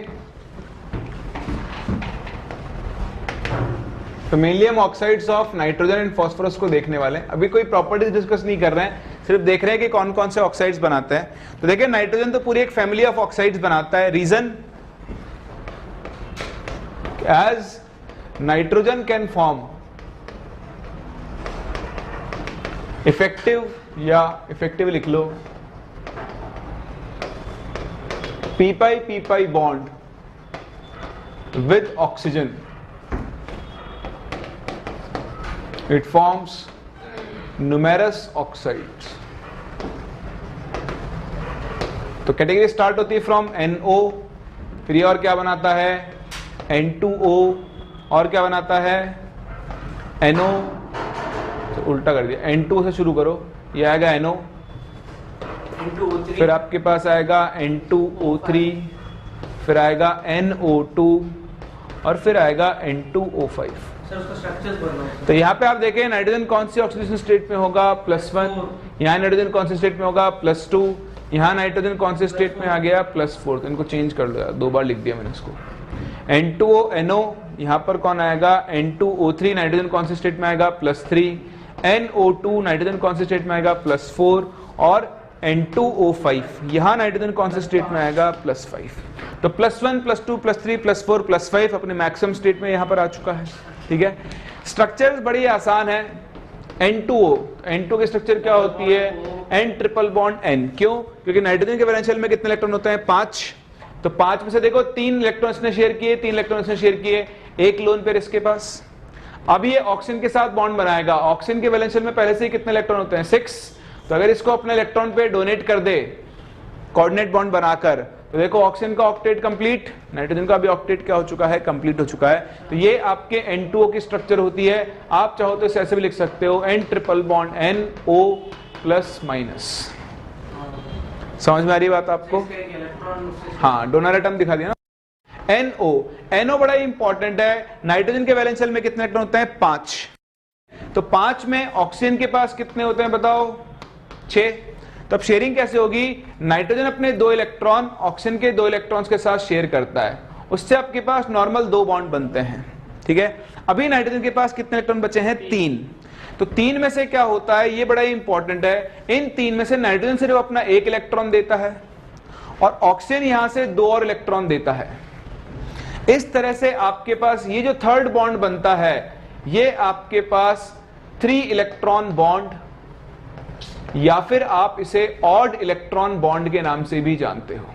तो मेनली हम oxides of nitrogen and phosphorus को देखने वाले हैं। अभी कोई प्रॉपर्टीज डिस्कस नहीं कर रहे हैं, सिर्फ देख रहे हैं कि कौन कौन से ऑक्साइड्स बनाते हैं। तो देखिए नाइट्रोजन तो पूरी एक फैमिली ऑफ ऑक्साइड्स बनाता है। Reason, as nitrogen can form effective, या इफेक्टिव लिख लो, p-pi bond with oxygen. It forms numerous oxides. तो कैटेगरी स्टार्ट होती है फ्रॉम NO, फिर ये और क्या बनाता है N2O, और क्या बनाता है NO, तो उल्टा कर दिया, N2O से शुरू करो, ये आएगा NO, फिर आपके पास आएगा N2O3, फिर आएगा NO2, और फिर आएगा N2O5।
सर उसका स्ट्रक्चर्स बताओ।
तो यहाँ पे आप देखें नाइट्रोजन कौन सी ऑक्सीडेशन स्टेट में होगा, +1, यहाँ नाइट्रोजन कौन से स्टेट में होगा, +2, यहाँ नाइट्रोजन कौन से स्टेट में आ गया, +4। तो इनको चेंज कर लो यार, 2 बार लिख दिया मैंने इसको। N2O NO, यहाँ पर कौन आएगा N2O3, नाइट्रोजन कौन से स्टेट में आएगा, +3, NO2 नाइट्रोजन कौन से स्टेट में आएगा, +4, और N2O5 यहाँ नाइट्रोजन कौन से स्टेट में आएगा, +5। तो +1, +2, +3, +4, +5 अपने मैक्सिमम स्टेट में यहाँ पर आ चुका है। ठीक है, स्ट्रक्चर बड़ी आसान है। N2O, N2O की स्ट्रक्चर क्या होती है, N ट्रिपल बॉन्ड N। क्यों? क्योंकि नाइट्रोजन के वैलेंस शेल में कितने इलेक्ट्रॉन होते हैं, 5। तो 5 में से देखो 3 इलेक्ट्रॉन इसने शेयर किए, 3 इलेक्ट्रॉन इसने शेयर किए, एक लोन पेयर इसके पास। अब ये ऑक्सीजन के साथ बॉन्ड बनाएगा, ऑक्सीजन के वैलेंस शेल में पहले से ही कितने इलेक्ट्रॉन होते हैं, 6। तो अगर इसको अपने इलेक्ट्रॉन पे डोनेट कर दे कोऑर्डिनेट बॉन्ड बनाकर, तो देखो ऑक्सीजन का ऑक्टेट कंप्लीट, नाइट्रोजन का भी ऑक्टेट क्या हो चुका है, कंप्लीट हो चुका है। तो ये आपके N2O की स्ट्रक्चर होती है। आप चाहो तो इसे ऐसे भी लिख सकते हो, N ट्रिपल बॉन्ड NO+-। समझ में आ रही बात आपको? हाँ, डोनर एटम दिखा दिया ना। NO बड़ा ही इंपॉर्टेंट है। नाइट्रोजन के वैलेंस शेल में कितने इलेक्ट्रॉन होते हैं, 5। तो 5 में ऑक्सीजन के पास कितने होते हैं बताओ, 6। तब शेयरिंग कैसे होगी, नाइट्रोजन अपने 2 इलेक्ट्रॉन ऑक्सीजन के 2 इलेक्ट्रॉन्स के साथ शेयर करता है, उससे आपके पास नॉर्मल 2 बॉन्ड बनते हैं। ठीक है, अभी नाइट्रोजन के पास कितने इलेक्ट्रॉन बचे हैं, 3। तो 3 में से क्या होता है, ये बड़ा ही इंपॉर्टेंट है, इन 3 में से नाइट्रोजन सिर्फ अपना 1 इलेक्ट्रॉन देता है, और ऑक्सीजन यहां से 2 और इलेक्ट्रॉन देता है। इस तरह से आपके पास ये जो थर्ड बॉन्ड बनता है ये आपके पास 3 इलेक्ट्रॉन बॉन्ड या फिर आप इसे ऑड इलेक्ट्रॉन बॉन्ड के नाम से भी जानते हो।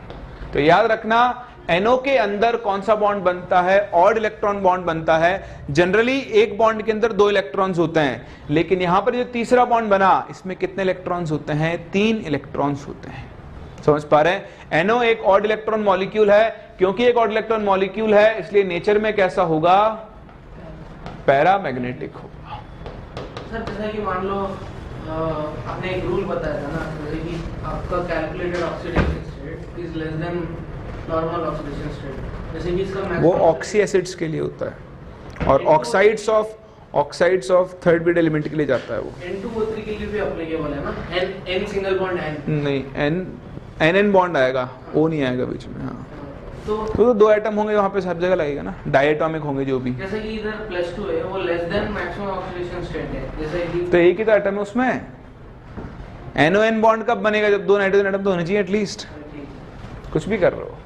तो याद रखना NO के अंदर कौन सा बॉन्ड बनता है, ऑड इलेक्ट्रॉन बॉन्ड बनता है। जनरली एक बॉन्ड के अंदर 2 इलेक्ट्रॉन्स होते हैं, लेकिन यहां पर जो तीसरा बॉन्ड बना इसमें कितने इलेक्ट्रॉन्स होते हैं, 3 इलेक्ट्रॉन्स होते हैं। समझ पा रहे हैं? NO एक ऑड इलेक्ट्रॉन मॉलिक्यूल है, क्योंकि एक ऑड इलेक्ट्रॉन मॉलिक्यूल है इसलिए नेचर में कैसा होगा, पैरामैग्नेटिक होगा।
सर जैसा कि मान लो आपने एक रूल बताया था ना, जैसे कि आपका calculated oxidation state is less than normal oxidation state, जैसे कि इसका
वो
मैक्सिमम
ऑक्सी एसिड्स के लिए होता है और oxides of third beat element के लिए जाता है वो।
N2O3 के लिए भी एप्लीकेबल है ना, N सिंगल बॉन्ड N
नहीं, NN बॉन्ड आएगा, O नहीं आएगा बीच में। हाँ तो 2 एटम होंगे वहां पे सब जगह लगेगा ना, डायटोमिक होंगे जो भी।
जैसे कि इधर +2 है वो less than maximum oxidation state है, जैसे कि
तो एक ही तो एटम है उसमें। NON बॉन्ड कब बनेगा, जब 2 नाइट्रोजन एटम तो होने चाहिए एटलीस्ट। कुछ भी कर रहे हो।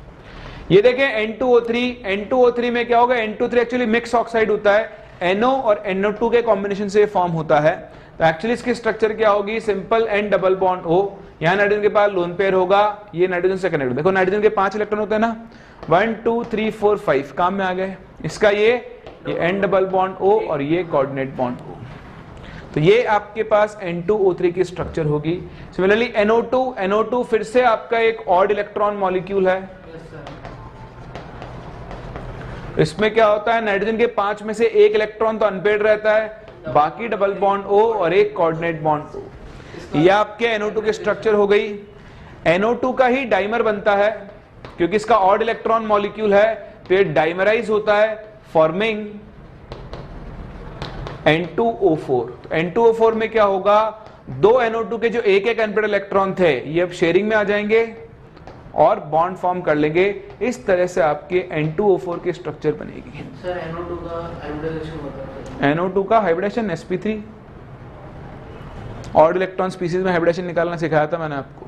ये देखें N2O3 में क्या होगा, N2O3 एक्चुअली मिक्स ऑक्साइड होता है, NO और NO2 के कॉम्बिनेशन से फॉर्म होता है। तो एक्चुअली इसकी स्ट्रक्चर क्या होगी, simple N double bond O, यहां नाइट्रोजन के पास लोन पेयर होगा, ये नाइट्रोजन से कनेक्ट। देखो नाइट्रोजन के 5 इलेक्ट्रॉन होते हैं ना, 1 2 3 4 5 काम में आ गए। इसका ये N डबल बॉन्ड O और ये कोऑर्डिनेट बॉन्ड O। तो ये आपके पास N2O3 की स्ट्रक्चर होगी। सिमिलरली NO2 फिर से आपका एक ऑड इलेक्ट्रॉन मॉलिक्यूल है। इसमें क्या होता है, नाइट्रोजन के 5 में से 1 इलेक्ट्रॉन तो अनपेयर्ड रहता है, बाकी डबल बॉन्ड O और एक कोऑर्डिनेट बॉन्ड O। ये आपके NO2 की स्ट्रक्चर हो गई। NO2 का ही डाइमर बनता है, क्योंकि इसका ऑड इलेक्ट्रॉन मॉलिक्यूल है तो ये डाइमराइज होता है फॉर्मिंग N2O4। तो N2O4 में क्या होगा, 2 NO2 के जो एक अनपेयर्ड इलेक्ट्रॉन थे ये अब शेयरिंग में आ जाएंगे और बॉन्ड फॉर्म कर लेंगे। इस तरह से आपके N2O4 की स्ट्रक्चर बनेगी।
सर NO2 का हाइब्रिडाइजेशन होता है।
NO2 का hybridization sp3, odd electron species में हाइब्रिडेशन निकालना सिखाया था मैंने आपको।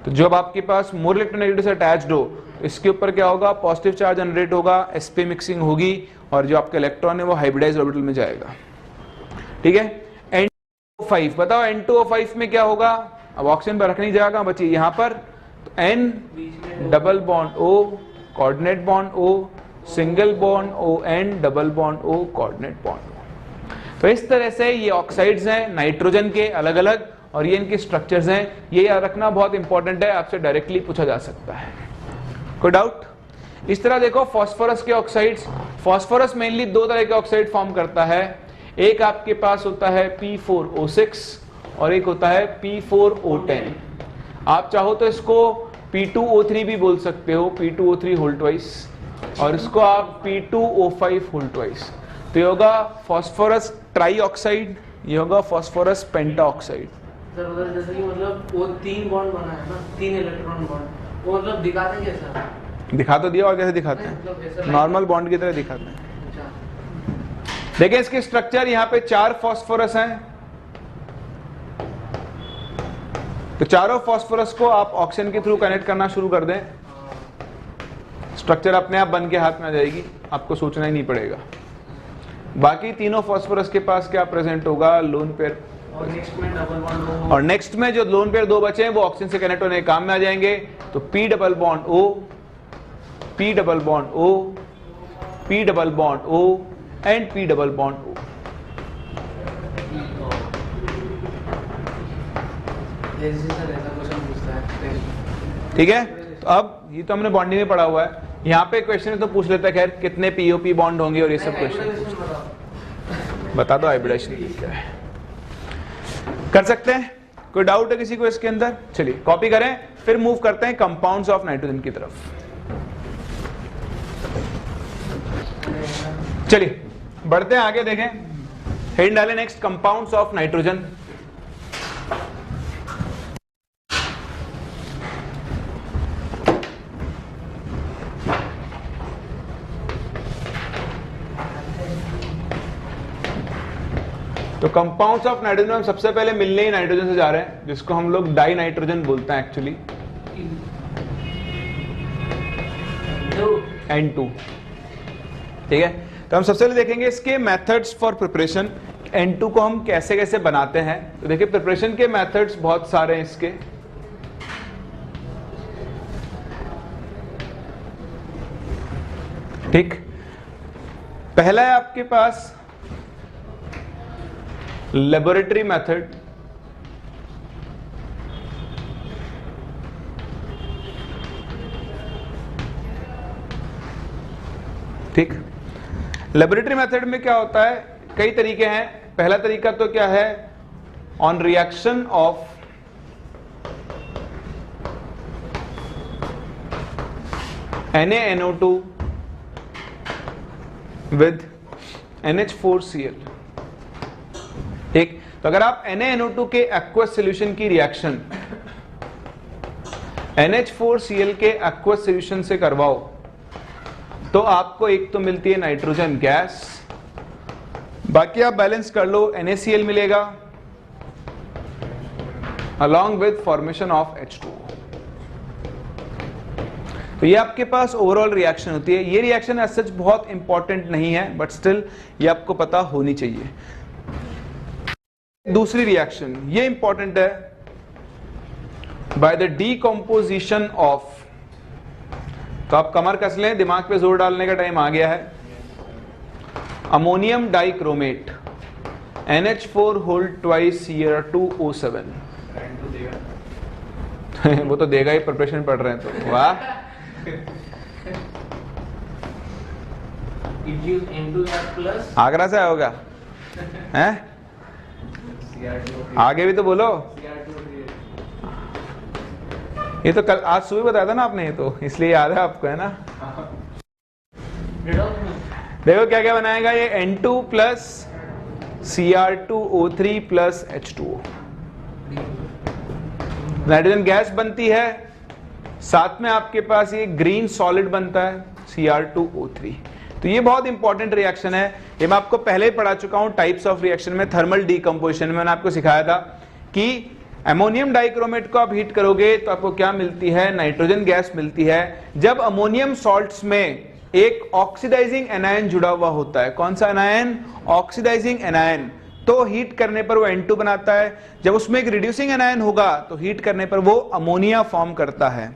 तो जब आपके पास मोर इलेक्ट्रोनेगेटिव से अटैच्ड हो तो इसके ऊपर क्या होगा, पॉजिटिव चार्ज जनरेट होगा, sp मिक्सिंग होगी और जो आपका इलेक्ट्रॉन है वो हाइब्रिडाइज्ड ऑर्बिटल में जाएगा। ठीक है, N2O5 बताओ, N2O5 में क्या होगा, अब ऑक्सीजन पर रखने की जगह कहां बची, यहां पर। तो N double bond O coordinate bond O, single bond O N double bond O coordinate bond O। तो इस तरह से ये ऑक्साइड्स हैं नाइट्रोजन के अलग अलग और ये इनके स्ट्रक्चर्स हैं। ये याद रखना बहुत इंपॉर्टेंट है, आपसे डायरेक्टली पूछा जा सकता है। कोई डाउट? इस तरह देखो फास्फोरस के ऑक्साइड्स, फास्फोरस मेनली 2 तरह के ऑक्साइड फॉर्म करता है। एक आपके पास होता है P4O6 और एक होता है P4O10। आप चाहो तो इसको P2O3 भी बोल सकते हो, P2O3 होल ट्वाइस, और इसको आप P2O5 होल ट्वाइस। तो ये होगा फास्फोरस ट्राई ऑक्साइड, ये होगा फास्फोरस पेंटा ऑक्साइड।
सर उधर जैसे कि मतलब वो 3 बॉन्ड बना है ना, 3 इलेक्ट्रॉन बॉन्ड, वो मतलब दिखाते हैं कैसा?
दिखा तो दिया, और कैसे दिखाते
मतलब
हैं,
ऐसा
नॉर्मल बॉन्ड की तरह दिखाते हैं।
अच्छा।
देखिए इसके स्ट्रक्चर, यहाँ पे 4 फास्फोरस हैं। तो चारों फास्फोरस को आप ऑक्सीजन के थ्रू कनेक्ट करना शुरू कर दें, स्ट्रक्चर अपने आप बन के हाथ में आ जाएगी, आपको सोचना ही नहीं पड़ेगा। बाकी तीनों फास्फोरस के पास क्या प्रेजेंट होगा, लोन पेयर।
और नेक्स्ट में डबल बॉन्ड O,
और नेक्स्ट में जो लोन पेयर 2 बचे हैं वो ऑक्सीजन से कनेक्ट होने के काम में आ जाएंगे। तो P double bond O, P double bond O, P double bond O and P double bond O। ठीक है, तो अब ये तो हमने बॉन्डिंग में पढ़ा हुआ है, यहाँ पे क्वेश्चन तो पूछ लेता है खैर कितने POP बॉन्ड होंगे और ये सब क्वेश्चन बता दो। हाइब्रिडेशन क्या है, कर सकते हैं? कोई डाउट है किसी को इसके अंदर? चलिए कॉपी करें, फिर मूव करते हैं कंपाउंड्स ऑफ नाइट्रोजन की तरफ। चलिए बढ़ते हैं आगे, देखें हेड डालें नेक्स्ट, कंपाउंड्स ऑफ नाइट्रोजन। तो कंपाउंड्स ऑफ नाइट्रोजन हम सबसे पहले मिलने ही नाइट्रोजन से जा रहे हैं, जिसको हम लोग डाई नाइट्रोजन बोलते हैं एक्चुअली। N2। ठीक है, तो हम सबसे पहले देखेंगे इसके मेथड्स फॉर प्रिपरेशन, N2 को हम कैसे कैसे बनाते हैं। तो देखिए प्रिपरेशन के मेथड्स बहुत सारे हैं इसके। ठीक, पहला है आपके पास लेबोरेटरी मेथड। ठीक, लेबोरेटरी मेथड में क्या होता है, कई तरीके हैं। पहला तरीका तो क्या है, on reaction of NaNO2 with NH4Cl। ठीक, तो अगर आप NaNO2 के एक्वस सॉल्यूशन की रिएक्शन NH4Cl के एक्वस सॉल्यूशन से करवाओ तो आपको एक तो मिलती है नाइट्रोजन गैस, बाकी आप बैलेंस कर लो, NaCl मिलेगा along with formation of H2O। तो ये आपके पास ओवरऑल रिएक्शन होती है। ये रिएक्शन एज सच बहुत इंपॉर्टेंट नहीं है, बट स्टिल ये आपको पता होनी चाहिए। दूसरी रिएक्शन ये इंपॉर्टेंट है, बाय द डीकंपोजिशन ऑफ, तो आप कमर कस लें, दिमाग पे जोर डालने का टाइम आ गया है। अमोनियम डाइक्रोमेट NH4 वो तो देगा ही, प्रिपरेशन पढ़ रहे हैं तो। वाह,
It gives N2 plus
Agra से होगा हैं? आगे भी तो बोलो। ये तो कल आज सुबह बताया था ना आपने, ये तो इसलिए याद है आपको, है ना। देखो क्या क्या बनाएगा ये, N2 plus Cr2O3 plus H2O, nitrogen gas बनती है, साथ में आपके पास ये ग्रीन सॉलिड बनता है Cr2O3। तो ये बहुत इंपॉर्टेंट रिएक्शन है, ये मैं आपको पहले ही पढ़ा चुका हूं टाइप्स ऑफ रिएक्शन में। थर्मल डीकंपोजिशन में मैंने आपको सिखाया था कि अमोनियम डाइक्रोमेट को आप हीट करोगे तो आपको क्या मिलती है, नाइट्रोजन गैस मिलती है। जब अमोनियम सॉल्ट्स में एक ऑक्सीडाइजिंग एनायन जुड़ा हुआ होता है, कौन सा एनायन, ऑक्सीडाइजिंग एनायन, तो हीट करने पर वो N2 बनाता है। जब उसमें एक रिड्यूसिंग एनायन होगा तो हीट करने पर वो अमोनिया फॉर्म करता है।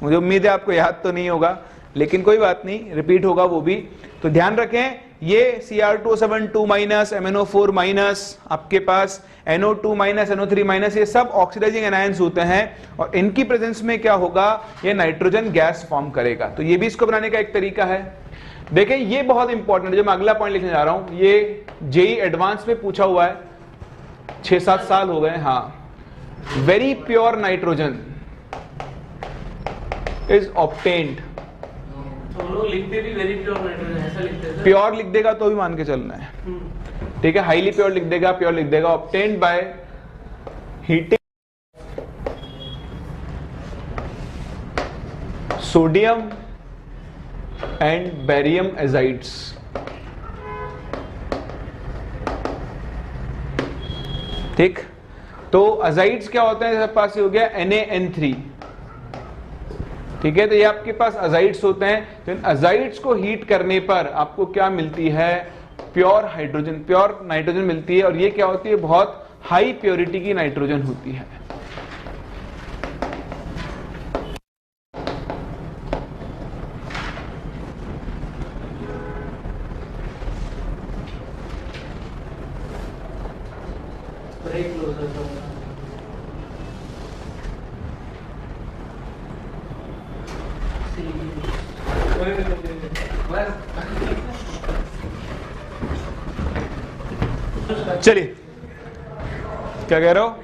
मुझे उम्मीद है आपको याद तो नहीं होगा, लेकिन कोई बात नहीं, रिपीट होगा वो भी। तो ध्यान रखें, ये Cr2O7 2 माइनस, MnO4 माइनस, आपके पास NO2 माइनस, NO3 माइनस, ये सब ऑक्सीडाइजिंग एनायंस होते हैं और इनकी प्रेजेंस में क्या होगा, ये नाइट्रोजन गैस फॉर्म करेगा। तो ये भी इसको बनाने का एक तरीका है। देखें ये बहुत इंपॉर्टेंट है, जो मैं अगला पॉइंट लिखने जा रहा हूं, ये जेई एडवांस में पूछा हुआ है, 6-7 साल हो गए। हाँ, very pure nitrogen is obtained.
तो लोग लिखते भी वेरी प्योर नाइट्रोजन ऐसा लिखते हैं।
प्योर लिख देगा तो भी मान के चलना है, ठीक है। हाईली प्योर लिख देगा, प्योर लिख देगा। Obtained by heating sodium and barium azides. ठीक, तो अजाइड्स क्या होते हैं, जैसे पास हो गया NaN3, ठीक है। तो ये आपके पास अजाइड्स होते हैं। तो इन अजाइड्स को हीट करने पर आपको क्या मिलती है, प्योर हाइड्रोजन, प्योर नाइट्रोजन मिलती है। और ये क्या होती है, बहुत हाई प्योरिटी की नाइट्रोजन होती है। चलिए, क्या कह रहे हो,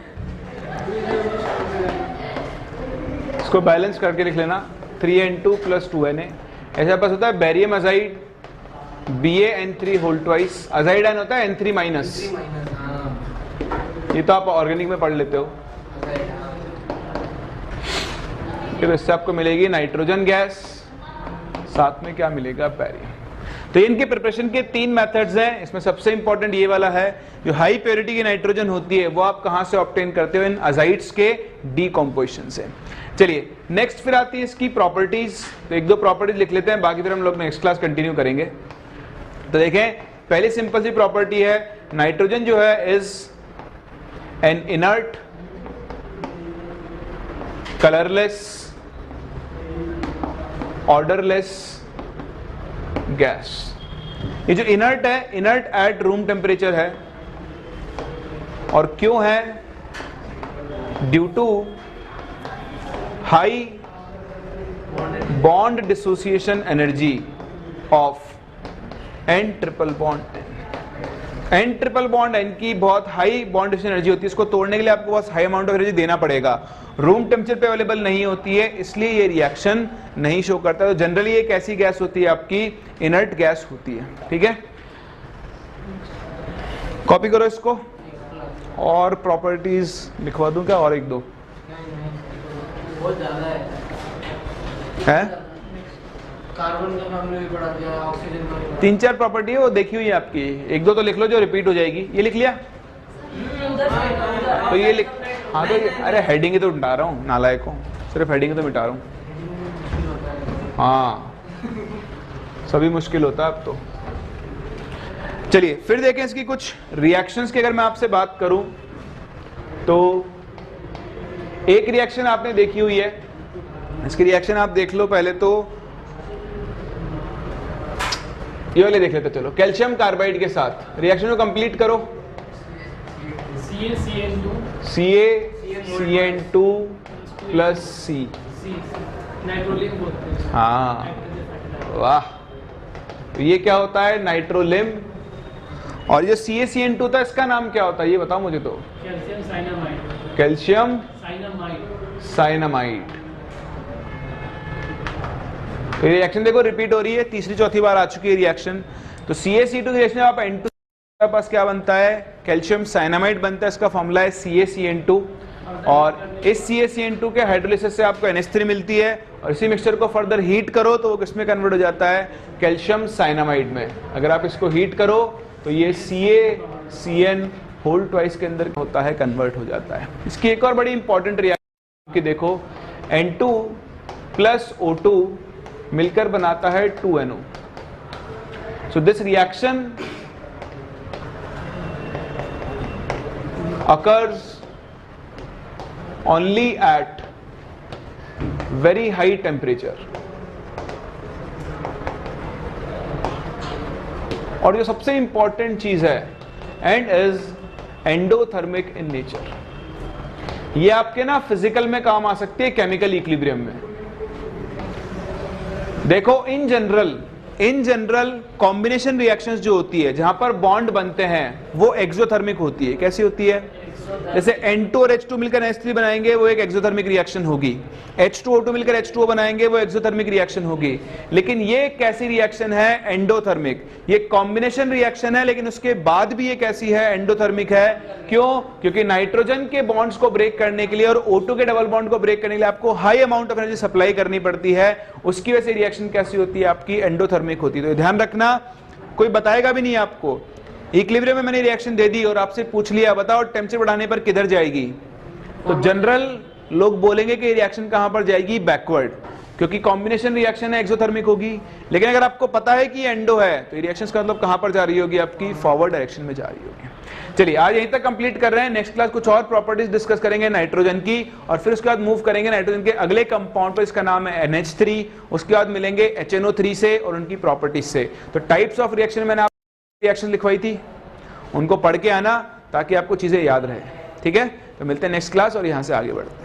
इसको बैलेंस करके लिख लेना, 3N2 + 2Na। ऐसा पास होता है बेरियम अजाइड BaN3 होल ट्वाइस, अजाइड आयन होता है N3 माइनस। ये तो आप ऑर्गेनिक में पढ़ लेते हो। फिर इससे आपको मिलेगी नाइट्रोजन गैस, साथ में क्या मिलेगा, बैरियम। तो इनके प्रिपरेशन के 3 मेथड्स हैं। इसमें सबसे इंपॉर्टेंट ये वाला है, जो हाई प्योरिटी की नाइट्रोजन होती है वो आप कहां से ऑब्टेन करते हो, इन अजाइड्स के डीकंपोजिशन से। चलिए नेक्स्ट फिर आती है इसकी प्रॉपर्टीज। तो एक दो प्रॉपर्टीज लिख लेते हैं, बाकी फिर हम लोग नेक्स्ट क्लास कंटिन्यू करेंगे। तो देखें, पहली सिंपल सी प्रॉपर्टी है, नाइट्रोजन जो है is an inert colourless odourless gas. ये जो इनर्ट है, इनर्ट एट रूम टेम्परेचर है, और क्यों है? Due to high bond dissociation energy of N triple bond N triple bond N की बहुत हाई बॉन्ड डिसोसिएशन एनर्जी होती है। इसको तोड़ने के लिए आपको बहुत हाई अमाउंट ऑफ एनर्जी देना पड़ेगा। रूम टेम्परेचर पे अवेलेबल नहीं होती है, इसलिए ये रिएक्शन नहीं शो करता। तो जनरली एक ऐसी गैस होती है आपकी, इनर्ट गैस होती है। ठीक है, कॉपी करो इसको, और प्रॉपर्टीज लिखवा दूं क्या? और एक दो
बहुत ज्यादा
है,
कार्बन का हमने भी बढ़ा दिया, ऑक्सीजन का भी बढ़ा
3-4 प्रॉपर्टी है वो देखी हुई है आपकी, एक दो तो लिख लो जो रिपीट हो जाएगी। ये लिख लिया? तो ये लिख, हाँ तो अरे हेडिंग ही तो मिटा रहा हूँ नालायक को, सिर्फ हेडिंग तो मिटा रहा हूँ। हाँ सभी मुश्किल होता है अब तो। चलिए फिर देखें इसकी कुछ रिएक्शंस की। अगर मैं आपसे बात करूं तो एक रिएक्शन आपने देखी हुई है, इसकी रिएक्शन आप देख लो पहले तो, ये वाले देख लेते चलो। कैल्शियम कार्बाइड के साथ रिएक्शन को कंप्लीट करो। CaCN2 plus C।
नाइट्रोलिन बोलते हैं।
हाँ वाह, तो ये क्या होता है? नाइट्रोलिम। और ये CaCN2 था, इसका नाम क्या होता है ये बताओ मुझे तो।
Calcium cyanamide.
Calcium
cyanamide.
Cyanamide. तो ये रिएक्शन देखो रिपीट हो रही है, तीसरी चौथी बार आ चुकी है रिएक्शन। तो CaC2 की रिएक्शन आप N2 के पास क्या बनता है? कैल्शियम साइनामाइड बनता है, इसका फॉर्मूला है CaCN2। और इस CaCN2 के हाइड्रोलिसिस से आपको NH3 मिलती है, और इसी मिक्सचर को फर्दर हीट करो तो वो किसमें कन्वर्ट हो जाता है? कैल्शियम साइनामाइड में। अगर आप इसको हीट करो तो ये CaCN होल ट्वाइस के अंदर होता है, कन्वर्ट हो जाता है। इसकी एक और बड़ी इंपॉर्टेंट रिएक्शन की देखो, N2 प्लस O2 मिलकर बनाता है 2NO। So this reaction occurs only at very high temperature। और जो सबसे इंपॉर्टेंट चीज है, and is endothermic in nature. ये आपके ना फिजिकल में काम आ सकती है, केमिकल इक्विलिब्रियम में। देखो इन जनरल कॉम्बिनेशन रिएक्शंस जो होती है, जहां पर बॉन्ड बनते हैं, वो एक्सोथर्मिक होती है। कैसी होती है? जैसे N2 और H2 मिलकर NH3 बनाएंगे, वो एक एक्सोथर्मिक रिएक्शन होगी। H2O2 मिलकर H2O बनाएंगे, वो एक्सोथर्मिक रिएक्शन होगी। लेकिन ये कैसी रिएक्शन है? एंडोथर्मिक। ये कॉम्बिनेशन रिएक्शन है, लेकिन उसके बाद भी ये कैसी है? एंडोथर्मिक है। क्यों? क्योंकि नाइट्रोजन के बॉन्ड्स को ब्रेक करने के लिए और O2 के डबल बॉन्ड को ब्रेक करने के लिए आपको high amount of energy supply करनी पड़ती है। उसकी वजह से रिएक्शन कैसी होती है? आपकी एंडोथर्मिक होती है। तो ध्यान रखना, कोई बताएगा भी नहीं आपको। इक्विलिब्रियम में मैंने रिएक्शन दे दी और आपसे पूछ लिया बताओ टेम्परेचर बढ़ाने पर किधर जाएगी, तो जनरल लोग बोलेंगे कि रिएक्शन कहां पर जाएगी? बैकवर्ड, क्योंकि कॉम्बिनेशन रिएक्शन है, एक्सोथर्मिक होगी। लेकिन अगर आपको पता है कि एंडो है, तो ये रिएक्शन का मतलब कहां पर जा रही होगी? आपकी फॉरवर्ड डायरेक्शन में जा रही होगी। चलिए आज यहीं तक कंप्लीट कर रहे हैं। नेक्स्ट क्लास कुछ और प्रॉपर्टीज डिस्कस करेंगे नाइट्रोजन की, और फिर उसके बाद मूव करेंगे नाइट्रोजन के अगले कंपाउंड पर, इसका नाम है NH3। उसके बाद मिलेंगे HNO3 से और उनकी प्रॉपर्टीज से। तो टाइप्स ऑफ रिएक्शन मैंने आपको रिएक्शन लिखवाई थी, उनको पढ़ के आना ताकि आपको चीजें याद रहे। ठीक है, तो मिलते हैं नेक्स्ट क्लास और यहां से आगे बढ़ते हैं।